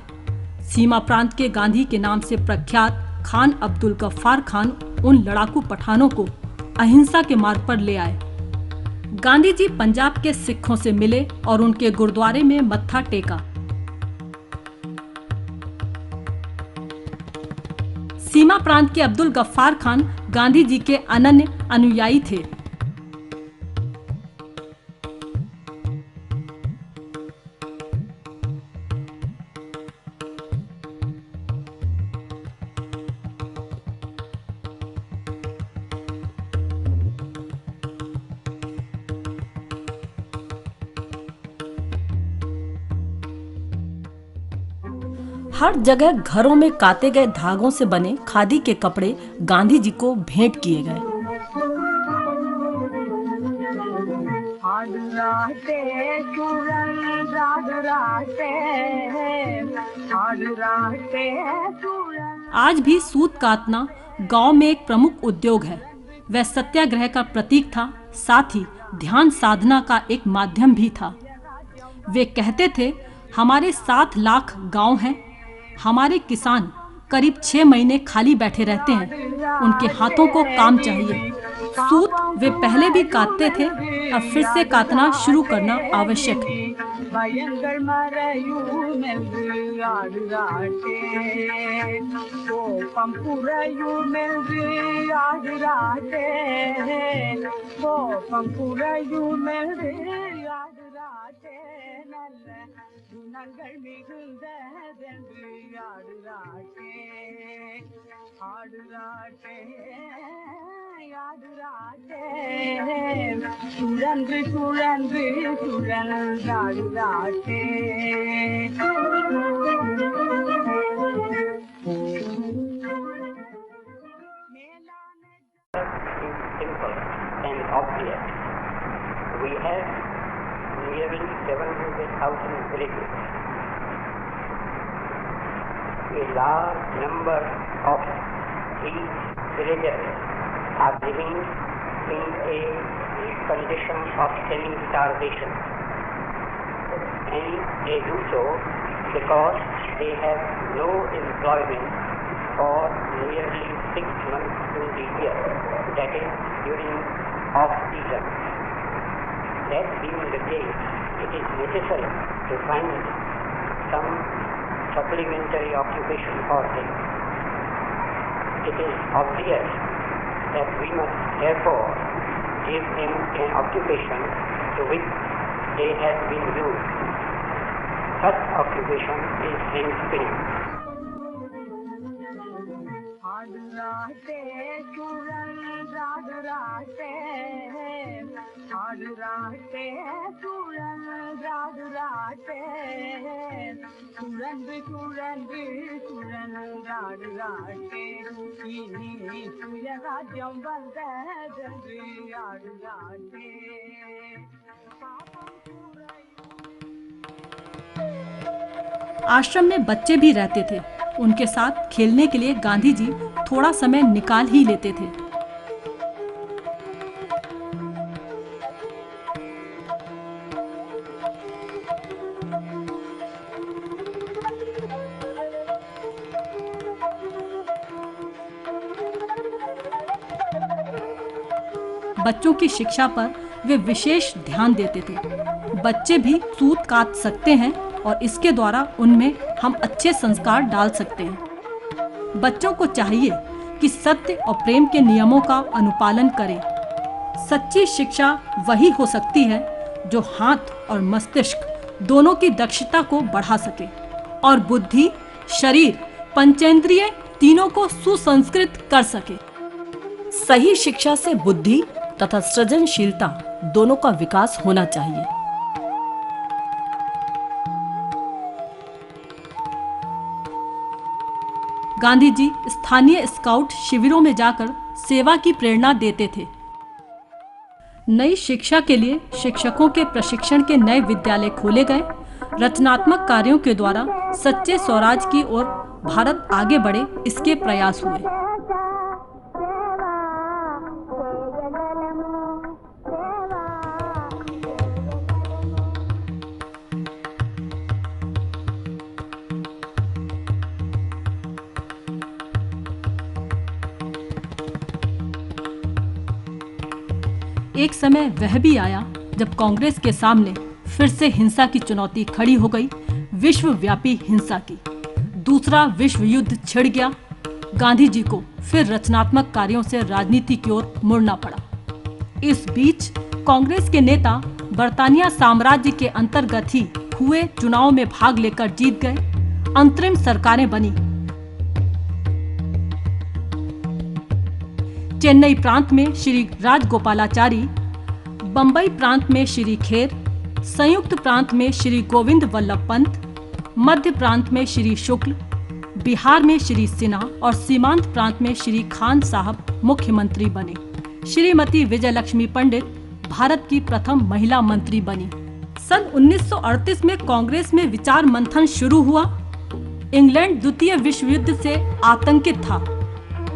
A: सीमा प्रांत के गांधी के नाम से प्रख्यात खान अब्दुल गफ्फार खान उन लड़ाकू पठानों को अहिंसा के मार्ग पर ले आए। गांधी जी पंजाब के सिखों से मिले और उनके गुरुद्वारे में मत्था टेका। सीमा प्रांत के अब्दुल गफ्फार खान गांधी जी के अनन्य अनुयायी थे। हर जगह घरों में काते गए धागों से बने खादी के कपड़े गांधी जी को भेंट किए गए। आज भी सूत कातना गांव में एक प्रमुख उद्योग है। वह सत्याग्रह का प्रतीक था, साथ ही ध्यान साधना का एक माध्यम भी था। वे कहते थे, हमारे 7 लाख गांव हैं, हमारे किसान करीब 6 महीने खाली बैठे रहते हैं, उनके हाथों को काम चाहिए। सूत वे पहले भी काटते थे, अब फिर से काटना शुरू करना आवश्यक है।
H: எண்ணங்கள் மிகுந்ததென்று ஆடுராட்டே ஆடுராட்டே ஆடுராட்டே சுழன்று சுழன்று சுழன்றாடுராட்டே
G: Simple and obvious. We have nearly 700,000 villages. A large number of these villages are living in a condition of semi-starvation, and they do so because they have no employment for nearly 6 months in the year, that is during off-season. That being the case, it is necessary to find some supplementary occupation for them. It is obvious that we must therefore give them an occupation to which they have been used. Such occupation is hand spinning.
H: ஆடுராட்டே சுழன்றாடுராட்டே ஆடுராட்டே சுழன்றாடுராட்டே சுழன்று சுழன்று சுழன்றாடுராட்டே இனி சுயராஜ்யம் வந்ததென்று ஆடுராட்டே
A: आश्रम में बच्चे भी रहते थे। उनके साथ खेलने के लिए गांधी जी थोड़ा समय निकाल ही लेते थे। बच्चों की शिक्षा पर वे विशेष ध्यान देते थे। बच्चे भी सूत काट सकते हैं और इसके द्वारा उनमें हम अच्छे संस्कार डाल सकते हैं। बच्चों को चाहिए कि सत्य और प्रेम के नियमों का अनुपालन करें। सच्ची शिक्षा वही हो सकती है जो हाथ और मस्तिष्क दोनों की दक्षता को बढ़ा सके और बुद्धि, शरीर, पंचेंद्रिय तीनों को सुसंस्कृत कर सके। सही शिक्षा से बुद्धि तथा सृजनशीलता दोनों का विकास होना चाहिए। गांधी जी स्थानीय स्काउट शिविरों में जाकर सेवा की प्रेरणा देते थे। नई शिक्षा के लिए शिक्षकों के प्रशिक्षण के नए विद्यालय खोले गए। रचनात्मक कार्यों के द्वारा सच्चे स्वराज की ओर भारत आगे बढ़े, इसके प्रयास हुए। एक समय वह भी आया जब कांग्रेस के सामने फिर से हिंसा की चुनौती खड़ी हो गई, विश्वव्यापी हिंसा की। दूसरा विश्व युद्ध छिड़ गया। गांधी जी को फिर रचनात्मक कार्यों से राजनीति की ओर मुड़ना पड़ा। इस बीच कांग्रेस के नेता बर्तानिया साम्राज्य के अंतर्गत ही हुए चुनाव में भाग लेकर जीत गए। अंतरिम सरकारें बनी। चेन्नई प्रांत में श्री राजगोपालाचारी, बंबई प्रांत में श्री खेर, संयुक्त प्रांत में श्री गोविंद वल्लभ पंत, मध्य प्रांत में श्री शुक्ल, बिहार में श्री सिन्हा और सीमांत प्रांत में श्री खान साहब मुख्यमंत्री बने। श्रीमती विजयलक्ष्मी पंडित भारत की प्रथम महिला मंत्री बनी। सन 1938 में कांग्रेस में विचार मंथन शुरू हुआ। इंग्लैंड द्वितीय विश्व युद्ध से आतंकित था।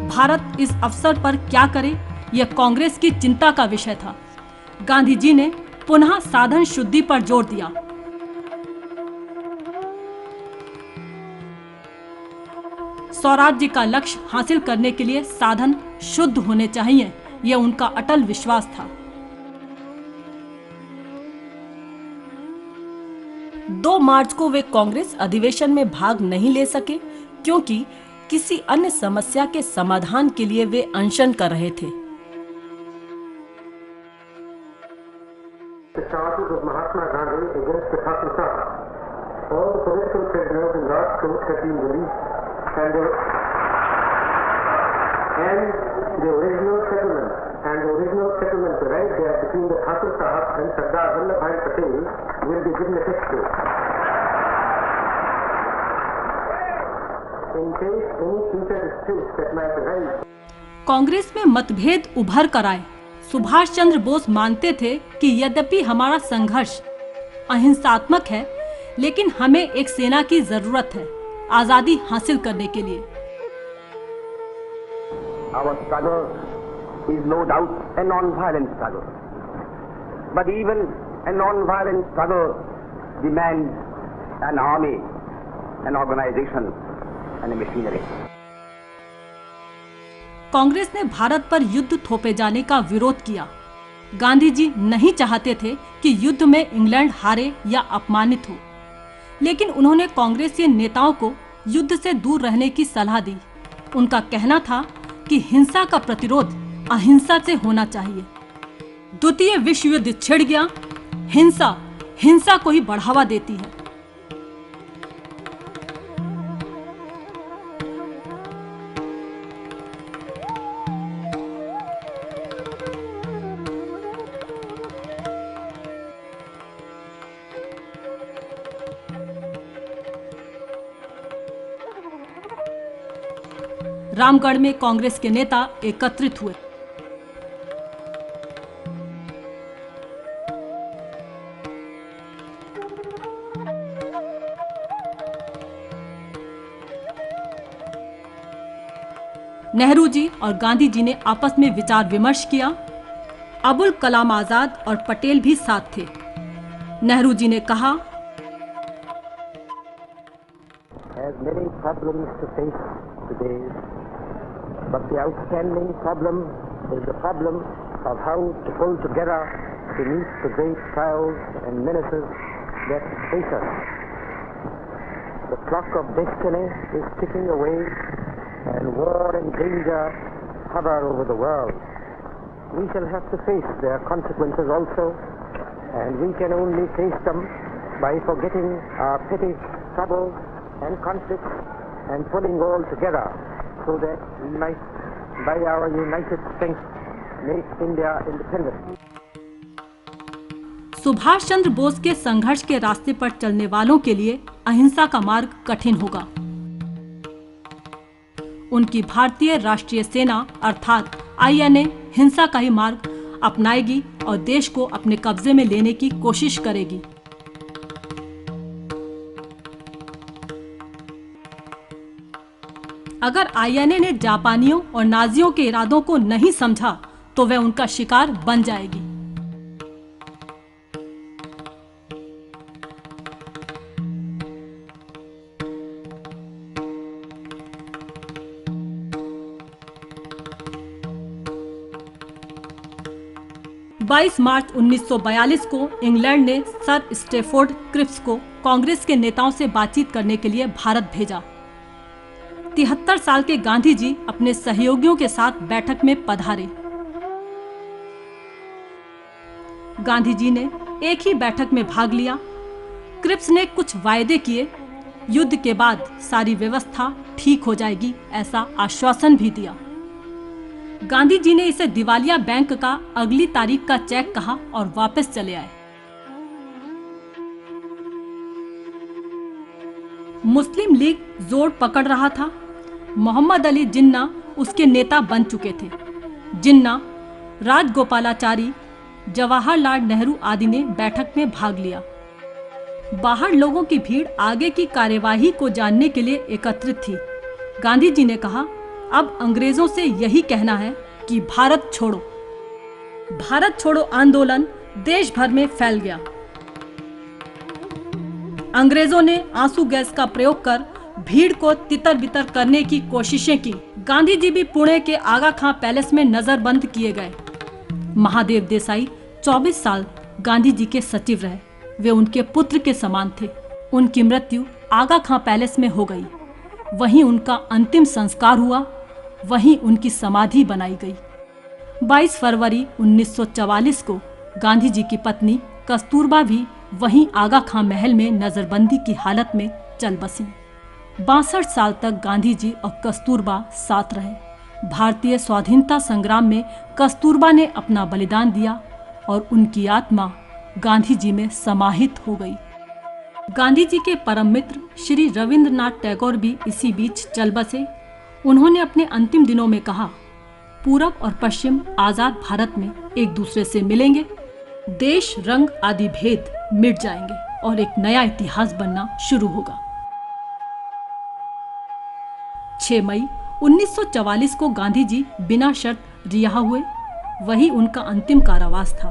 A: भारत इस अवसर पर क्या करे, यह कांग्रेस की चिंता का विषय था। गांधी जी ने पुनः साधन शुद्धि पर जोर दिया। स्वराज्य का लक्ष्य हासिल करने के लिए साधन शुद्ध होने चाहिए, यह उनका अटल विश्वास था। 2 मार्च को वे कांग्रेस अधिवेशन में भाग नहीं ले सके क्योंकि किसी अन्य समस्या के समाधान के लिए वे अनशन कर रहे थे।
B: The charges of Mahatma Gandhi against the Khatusa all the political prisoners in Rajkot have been released, and the original settlement right there between the Thakur Sahab and Sardar Vallabhbhai Patel will be given effect to. In case any future disputes that might arise.
A: Congress में मतभेद उभर कर आए। सुभाष चंद्र बोस मानते थे कि यद्यपि हमारा संघर्ष अहिंसात्मक है, लेकिन हमें एक सेना की जरूरत है आजादी हासिल करने के लिए।
E: Our struggle is no doubt a non-violent struggle, but even a non-violent struggle demands an army, an organization, and a machinery.
A: Congress ने भारत पर युद्ध थोपे जाने का विरोध किया। गांधी जी नहीं चाहते थे कि युद्ध में इंग्लैंड हारे या अपमानित हो, लेकिन उन्होंने कांग्रेसी नेताओं को युद्ध से दूर रहने की सलाह दी। उनका कहना था कि हिंसा का प्रतिरोध अहिंसा से होना चाहिए। द्वितीय विश्व युद्ध छिड़ गया। हिंसा को ही बढ़ावा देती है। रामगढ़ में कांग्रेस के नेता एकत्रित हुए। नेहरू जी और गांधी जी ने आपस में विचार विमर्श किया। अबुल कलाम आजाद और पटेल भी साथ थे। नेहरू जी ने कहा,
E: But the outstanding problem is the problem of how to pull together to meet the great trials and menaces that face us. The clock of destiny is ticking away, and war and danger hover over the world. We shall have to face their consequences also, and we can only face them by forgetting our petty troubles and conflicts and pulling all together, so that we might, by our united strength, make India independent.
A: Subhash Chandra Bose के संघर्ष के रास्ते पर चलने वालों के लिए अहिंसा का मार्ग कठिन होगा। उनकी भारतीय राष्ट्रीय सेना अर्थात INA हिंसा का ही मार्ग अपनाएगी और देश को अपने कब्जे में लेने की कोशिश करेगी। अगर INA ने जापानियों और नाजियों के इरादों को नहीं समझा तो वह उनका शिकार बन जाएगी। 22 मार्च 1942 को इंग्लैंड ने सर स्टैफोर्ड क्रिप्स को कांग्रेस के नेताओं से बातचीत करने के लिए भारत भेजा। 73 साल के गांधी जी अपने सहयोगियों के साथ बैठक में पधारे। गांधी जी ने एक ही बैठक में भाग लिया। क्रिप्स ने कुछ वायदे किए, युद्ध के बाद सारी व्यवस्था ठीक हो जाएगी ऐसा आश्वासन भी दिया। गांधी जी ने इसे दिवालिया बैंक का अगली तारीख का चेक कहा और वापस चले आए। मुस्लिम लीग जोर पकड़ रहा था। मोहम्मद अली जिन्ना उसके नेता बन चुके थे। जिन्ना, राजगोपालाचारी, जवाहरलाल नेहरू आदि ने बैठक में भाग लिया। बाहर लोगों की भीड़ आगे की कार्यवाही को जानने के लिए एकत्रित थी। गांधी जी ने कहा, अब अंग्रेजों से यही कहना है कि भारत छोड़ो। भारत छोड़ो आंदोलन देश भर में फैल गया। अंग्रेजों ने आंसू गैस का प्रयोग कर भीड़ को तितर बितर करने की कोशिशें की। गांधी जी भी पुणे के आगा खां पैलेस में नजरबंद किए गए। महादेव देसाई 24 साल गांधी जी के सचिव रहे। वे उनके पुत्र के समान थे। उनकी मृत्यु आगा खां पैलेस में हो गई। वहीं उनका अंतिम संस्कार हुआ, वहीं उनकी समाधि बनाई गई। 22 फरवरी 1944 को गांधी जी की पत्नी कस्तूरबा भी वहीं आगा खां महल में नजरबंदी की हालत में चल बसी। 62 साल तक गांधी जी और कस्तूरबा साथ रहे। भारतीय स्वाधीनता संग्राम में कस्तूरबा ने अपना बलिदान दिया और उनकी आत्मा गांधी जी में समाहित हो गई। गांधी जी के परम मित्र श्री रविंद्रनाथ टैगोर भी इसी बीच चल बसे। उन्होंने अपने अंतिम दिनों में कहा, पूरब और पश्चिम आजाद भारत में एक दूसरे से मिलेंगे, देश रंग आदि भेद मिट जाएंगे और एक नया इतिहास बनना शुरू होगा। 6 मई 1944 को गांधी जी बिना शर्त रिहा हुए। वही उनका अंतिम कारावास था।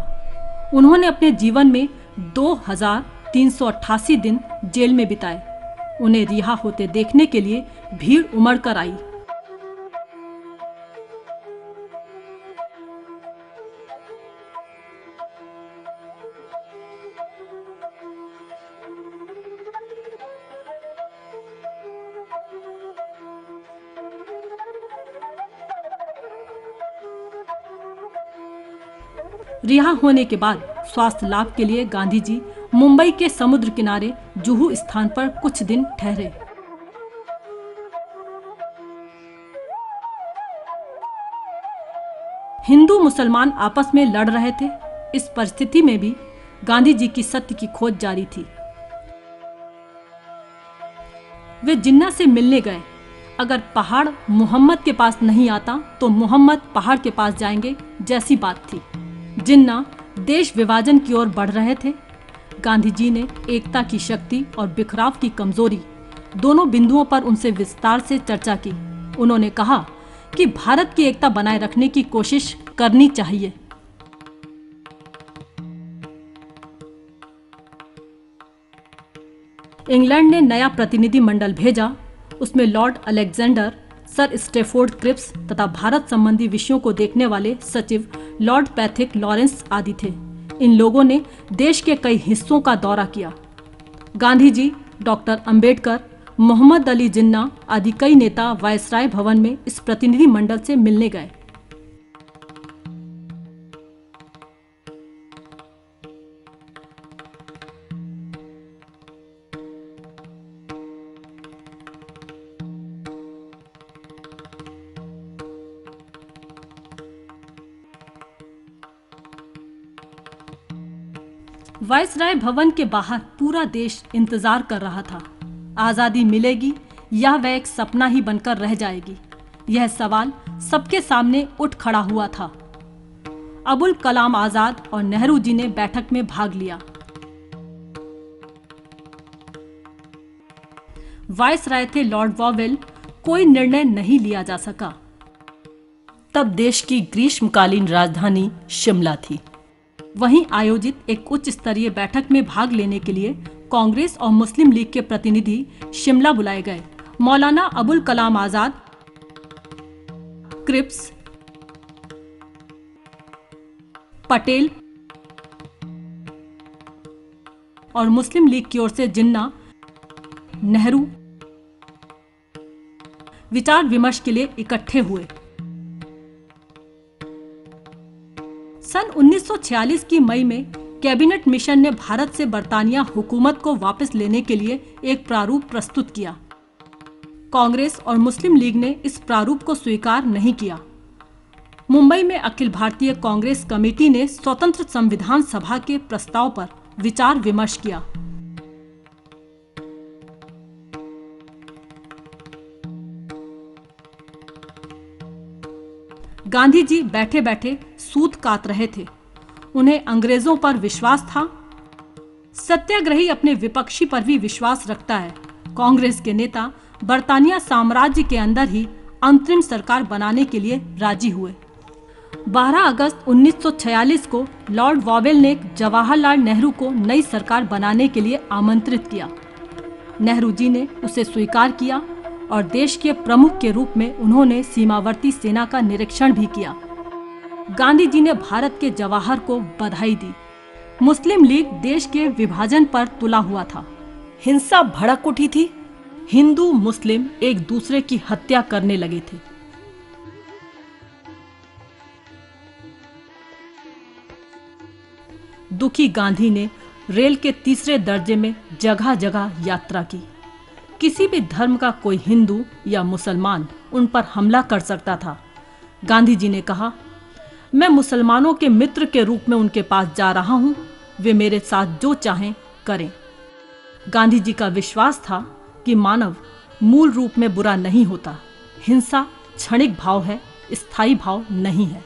A: उन्होंने अपने जीवन में 2388 दिन जेल में बिताए। उन्हें रिहा होते देखने के लिए भीड़ उमड़ कर आई। रिहा होने के बाद स्वास्थ्य लाभ के लिए गांधी जी मुंबई के समुद्र किनारे जुहू स्थान पर कुछ दिन ठहरे। हिंदू मुसलमान आपस में लड़ रहे थे। इस परिस्थिति में भी गांधी जी की सत्य की खोज जारी थी। वे जिन्ना से मिलने गए। अगर पहाड़ मोहम्मद के पास नहीं आता तो मोहम्मद पहाड़ के पास जाएंगे जैसी बात थी। जिन्ना देश विभाजन की ओर बढ़ रहे थे। गांधी जी ने एकता की शक्ति और बिखराव की कमजोरी दोनों बिंदुओं पर उनसे विस्तार से चर्चा की। उन्होंने कहा कि भारत की एकता बनाए रखने की कोशिश करनी चाहिए। इंग्लैंड ने नया प्रतिनिधि मंडल भेजा। उसमें Lord Alexander, Sir Stafford Cripps तथा भारत संबंधी विषयों को देखने वाले सचिव लॉर्ड पैथिक लॉरेंस आदि थे। इन लोगों ने देश के कई हिस्सों का दौरा किया। गांधी जी, डॉक्टर अंबेडकर, मोहम्मद अली जिन्ना आदि कई नेता वायसराय भवन में इस प्रतिनिधि मंडल से मिलने गए। वायसराय भवन के बाहर पूरा देश इंतजार कर रहा था। आजादी मिलेगी या वह एक सपना ही बनकर रह जाएगी, यह सवाल सबके सामने उठ खड़ा हुआ था। अबुल कलाम आजाद और नेहरू जी ने बैठक में भाग लिया। वायसराय थे लॉर्ड वॉवेल। कोई निर्णय नहीं लिया जा सका। तब देश की ग्रीष्मकालीन राजधानी शिमला थी। वहीं आयोजित एक उच्च स्तरीय बैठक में भाग लेने के लिए कांग्रेस और मुस्लिम लीग के प्रतिनिधि शिमला बुलाए गए। मौलाना अबुल कलाम आजाद, क्रिप्स, पटेल और मुस्लिम लीग की ओर से जिन्ना, नेहरू विचार विमर्श के लिए इकट्ठे हुए। सन 1946 की मई में कैबिनेट मिशन ने भारत से बरतानिया हुकूमत को वापस लेने के लिए एक प्रारूप प्रस्तुत किया। कांग्रेस और मुस्लिम लीग ने इस प्रारूप को स्वीकार नहीं किया। मुंबई में अखिल भारतीय कांग्रेस कमेटी ने स्वतंत्र संविधान सभा के प्रस्ताव पर विचार विमर्श किया। गांधी जी बैठे बैठे सूत काट रहे थे। उन्हें अंग्रेजों पर विश्वास था। सत्याग्रही अपने विपक्षी पर भी विश्वास रखता है। कांग्रेस के नेता बरतानिया साम्राज्य के अंदर ही अंतरिम सरकार बनाने के लिए राजी हुए। 12 अगस्त 1946 को लॉर्ड वॉवेल ने जवाहरलाल नेहरू को नई सरकार बनाने के लिए आमंत्रित किया। नेहरू जी ने उसे स्वीकार किया और देश के प्रमुख के रूप में उन्होंने सीमावर्ती सेना का निरीक्षण भी किया। गांधी जी ने भारत के जवाहर को बधाई दी। मुस्लिम लीग देश के विभाजन पर तुला हुआ था। हिंसा भड़क उठी थी। हिंदू मुस्लिम एक दूसरे की हत्या करने लगे थे। दुखी गांधी ने रेल के तीसरे दर्जे में जगह जगह यात्रा की। किसी भी धर्म का कोई हिंदू या मुसलमान उन पर हमला कर सकता था। गांधी जी ने कहा, मैं मुसलमानों के मित्र के रूप में उनके पास जा रहा हूं, वे मेरे साथ जो चाहें करें। गांधी जी का विश्वास था कि मानव मूल रूप में बुरा नहीं होता, हिंसा क्षणिक भाव है, स्थायी भाव नहीं है।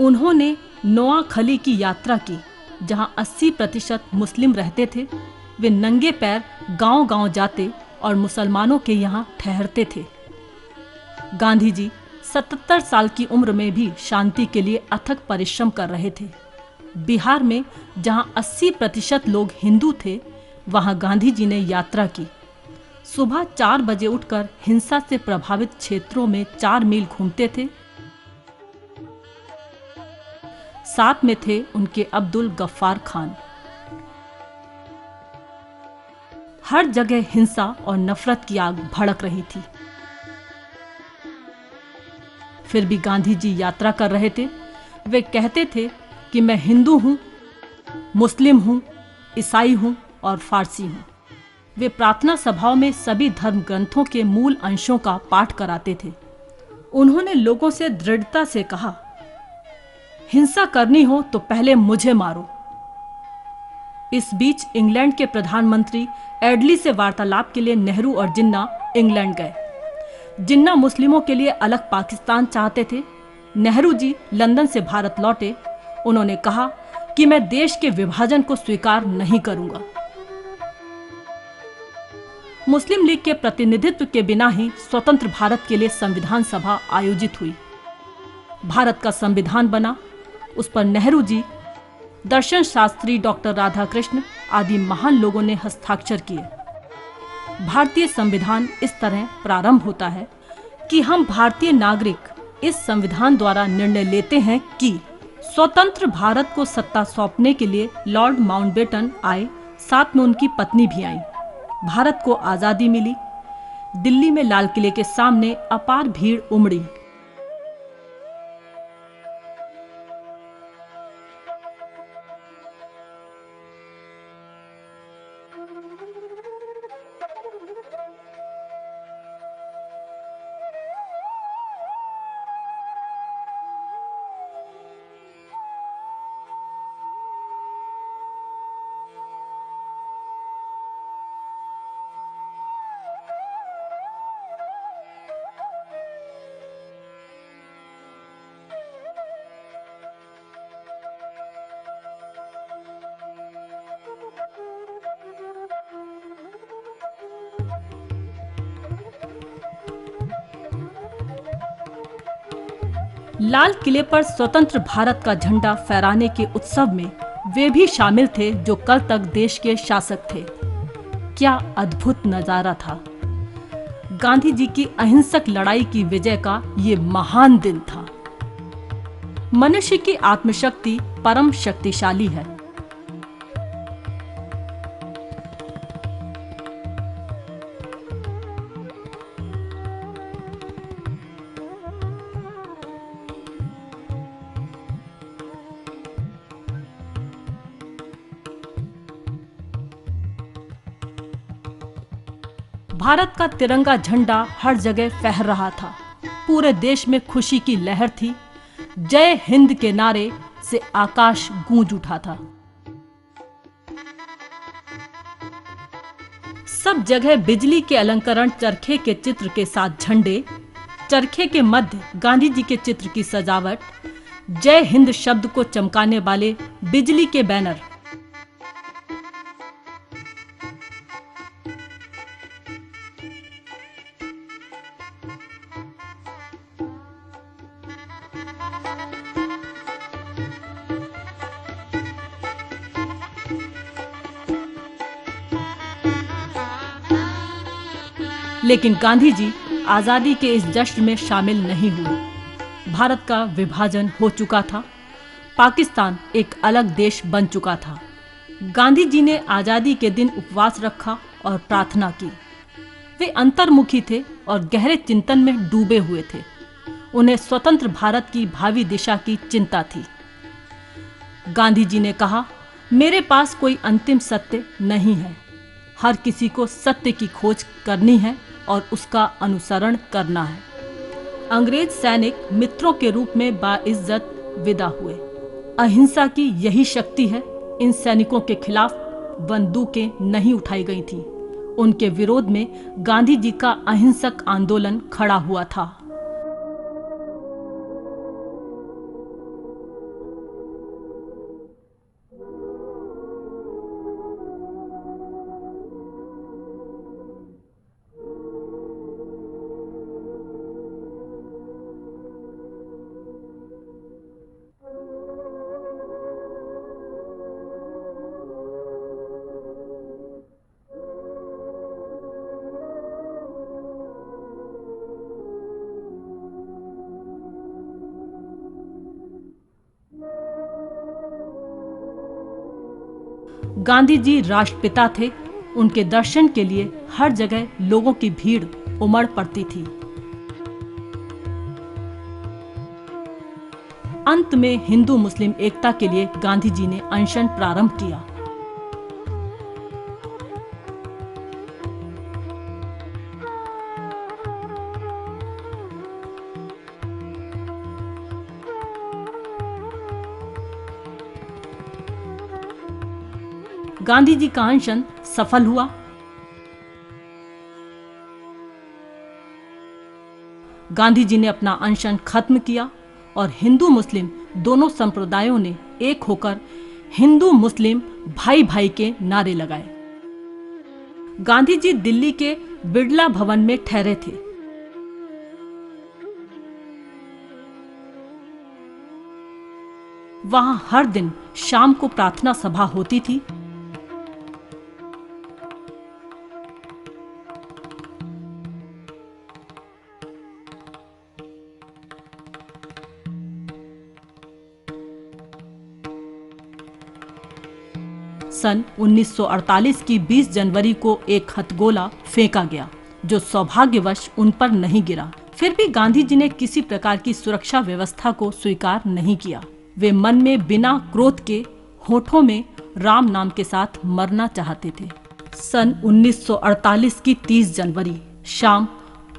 A: उन्होंने नोआखली की यात्रा की, जहां 80% मुस्लिम रहते थे। वे नंगे पैर गांव-गांव जाते और मुसलमानों के यहां ठहरते थे। गांधी जी 77 साल की उम्र में भी शांति के लिए अथक परिश्रम कर रहे थे। बिहार में जहां 80% लोग हिंदू थे, वहां गांधी जी ने यात्रा की। सुबह 4 बजे उठकर हिंसा से प्रभावित क्षेत्रों में 4 मील घूमते थे। साथ में थे उनके अब्दुल गफ्फार खान। हर जगह हिंसा और नफरत की आग भड़क रही थी। फिर भी गांधी जी यात्रा कर रहे थे। वे कहते थे कि मैं हिंदू हूं, मुस्लिम हूं, ईसाई हूं और फारसी हूं। वे प्रार्थना सभाओं में सभी धर्म ग्रंथों के मूल अंशों का पाठ कराते थे। उन्होंने लोगों से दृढ़ता से कहा, हिंसा करनी हो तो पहले मुझे मारो। इस बीच इंग्लैंड के प्रधानमंत्री एडली से वार्तालाप के लिए नेहरू और जिन्ना इंग्लैंड गए। जिन्ना मुस्लिमों के लिए अलग पाकिस्तान चाहते थे। नेहरू जी लंदन से भारत लौटे। उन्होंने कहा कि मैं देश के विभाजन को स्वीकार नहीं करूंगा। मुस्लिम लीग के प्रतिनिधित्व के बिना ही स्वतंत्र भारत के लिए संविधान सभा आयोजित हुई। भारत का संविधान बना। उस पर नेहरू जी, दर्शन शास्त्री डॉक्टर राधाकृष्ण आदि महान लोगों ने हस्ताक्षर किए। भारतीय संविधान इस तरह प्रारंभ होता है कि हम भारतीय नागरिक इस संविधान द्वारा निर्णय लेते हैं कि स्वतंत्र भारत को सत्ता सौंपने के लिए लॉर्ड माउंटबेटन आए, साथ में उनकी पत्नी भी आई। भारत को आजादी मिली। दिल्ली में लाल किले के सामने अपार भीड़ उमड़ी। लाल किले पर स्वतंत्र भारत का झंडा फहराने के उत्सव में वे भी शामिल थे जो कल तक देश के शासक थे। क्या अद्भुत नजारा था। गांधी जी की अहिंसक लड़ाई की विजय का ये महान दिन था। मनुष्य की आत्मशक्ति परम शक्तिशाली है। भारत का तिरंगा झंडा हर जगह फहर रहा था। पूरे देश में खुशी की लहर थी। जय हिंद के नारे से आकाश गूंज उठा था। सब जगह बिजली के अलंकरण, चरखे के चित्र के साथ झंडे, चरखे के मध्य गांधी जी के चित्र की सजावट, जय हिंद शब्द को चमकाने वाले बिजली के बैनर। लेकिन गांधी जी आजादी के इस जश्न में शामिल नहीं हुए। भारत का विभाजन हो चुका था। पाकिस्तान एक अलग देश बन चुका था। गांधी जी ने आजादी के दिन उपवास रखा और प्रार्थना की। वे अंतर्मुखी थे और गहरे चिंतन में डूबे हुए थे। उन्हें स्वतंत्र भारत की भावी दिशा की चिंता थी। गांधी जी ने कहा, मेरे पास कोई अंतिम सत्य नहीं है। हर किसी को सत्य की खोज करनी है और उसका अनुसरण करना है। अंग्रेज सैनिक मित्रों के रूप में बाइज्जत विदा हुए। अहिंसा की यही शक्ति है। इन सैनिकों के खिलाफ बंदूकें नहीं उठाई गई थीं। उनके विरोध में गांधी जी का अहिंसक आंदोलन खड़ा हुआ था। गांधी जी राष्ट्रपिता थे। उनके दर्शन के लिए हर जगह लोगों की भीड़ उमड़ पड़ती थी। अंत में हिंदू मुस्लिम एकता के लिए गांधी जी ने अनशन प्रारंभ किया। गांधी जी का अनशन सफल हुआ। गांधी जी ने अपना अनशन खत्म किया और हिंदू मुस्लिम दोनों संप्रदायों ने एक होकर हिंदू मुस्लिम भाई भाई के नारे लगाए। गांधी जी दिल्ली के बिड़ला भवन में ठहरे थे। वहां हर दिन शाम को प्रार्थना सभा होती थी। सन 1948 की 20 जनवरी को एक हथगोला फेंका गया जो सौभाग्यवश उन पर नहीं गिरा। फिर भी गांधी जी ने किसी प्रकार की सुरक्षा व्यवस्था को स्वीकार नहीं किया। वे मन में बिना क्रोध के होठों में राम नाम के साथ मरना चाहते थे। सन 1948 की 30 जनवरी शाम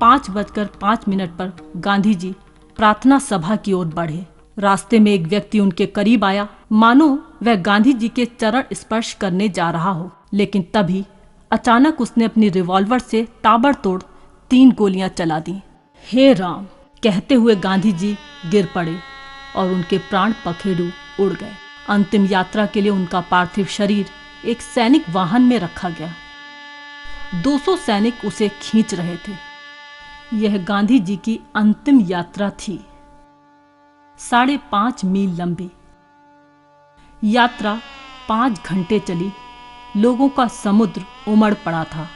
A: 5:05 पर गांधी जी प्रार्थना सभा की ओर बढ़े। रास्ते में एक व्यक्ति उनके करीब आया, मानो वह गांधी जी के चरण स्पर्श करने जा रहा हो। लेकिन तभी अचानक उसने अपनी रिवॉल्वर से ताबड़तोड़ 3 गोलियां चला दी। हे राम कहते हुए गांधी जी गिर पड़े और उनके प्राण पखेरु उड़ गए। अंतिम यात्रा के लिए उनका पार्थिव शरीर एक सैनिक वाहन में रखा गया। 200 सैनिक उसे खींच रहे थे। यह गांधी जी की अंतिम यात्रा थी। 5.5 मील लंबी यात्रा 5 घंटे चली। लोगों का समुद्र उमड़ पड़ा था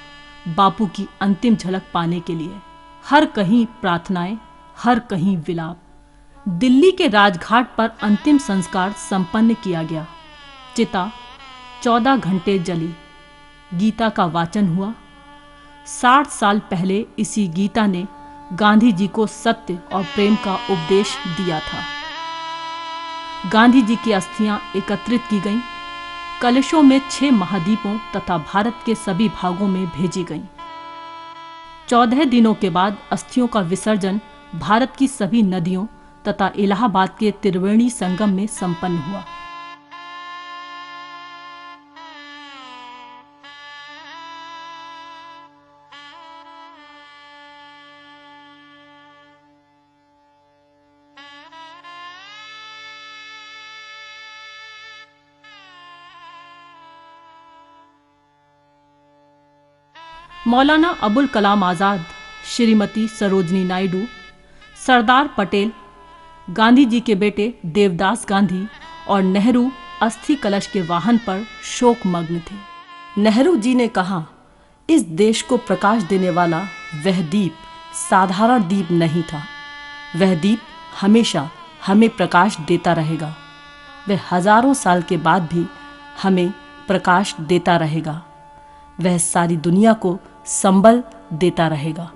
A: बापू की अंतिम झलक पाने के लिए। हर कहीं प्रार्थनाएं, हर कहीं विलाप। दिल्ली के राजघाट पर अंतिम संस्कार संपन्न किया गया। चिता 14 घंटे जली। गीता का वाचन हुआ। 60 साल पहले इसी गीता ने गांधी जी को सत्य और प्रेम का उपदेश दिया था। गांधी जी की अस्थियां एकत्रित की गईं। कलशों में 6 महाद्वीपों तथा भारत के सभी भागों में भेजी गईं। 14 दिनों के बाद अस्थियों का विसर्जन भारत की सभी नदियों तथा इलाहाबाद के त्रिवेणी संगम में संपन्न हुआ। मौलाना अबुल कलाम आज़ाद, श्रीमती सरोजनी नायडू, सरदार पटेल, गांधी जी के बेटे देवदास गांधी और नेहरू अस्थि कलश के वाहन पर शोकमग्न थे। नेहरू जी ने कहा, इस देश को प्रकाश देने वाला वह दीप साधारण दीप नहीं था। वह दीप हमेशा हमें प्रकाश देता रहेगा। वह हजारों साल के बाद भी हमें प्रकाश देता रहेगा। वह सारी दुनिया को संबल देता रहेगा।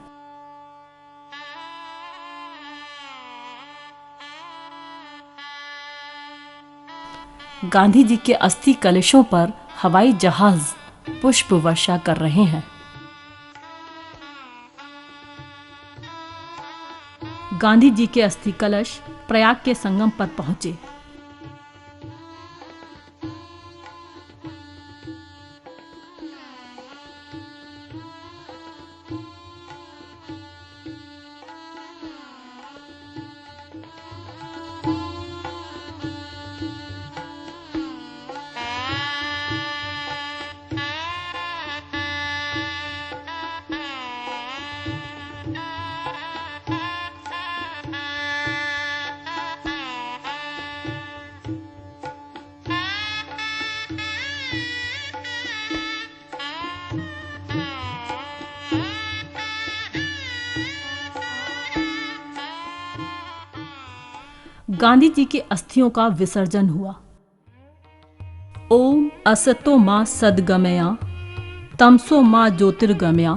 A: गांधी जी के अस्थि कलशों पर हवाई जहाज पुष्प वर्षा कर रहे हैं। गांधी जी के अस्थि कलश प्रयाग के संगम पर पहुंचे। गांधी जी की अस्थियों का विसर्जन हुआ। ओम असतो मा सद्गमया तमसो मा ज्योतिर्गमया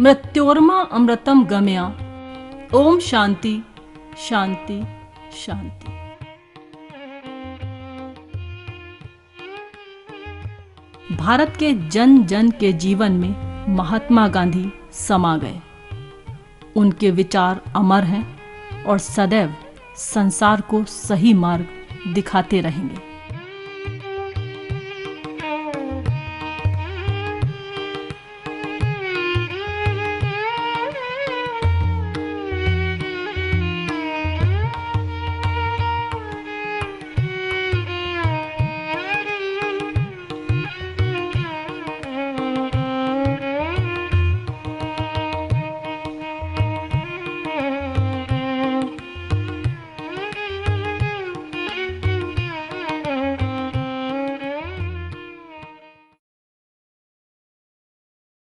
A: मृत्योर्मा अमृतम गमया। ओम शांति शांति शांति। भारत के जन जन के जीवन में महात्मा गांधी समा गए। उनके विचार अमर हैं और सदैव संसार को सही मार्ग दिखाते रहेंगे।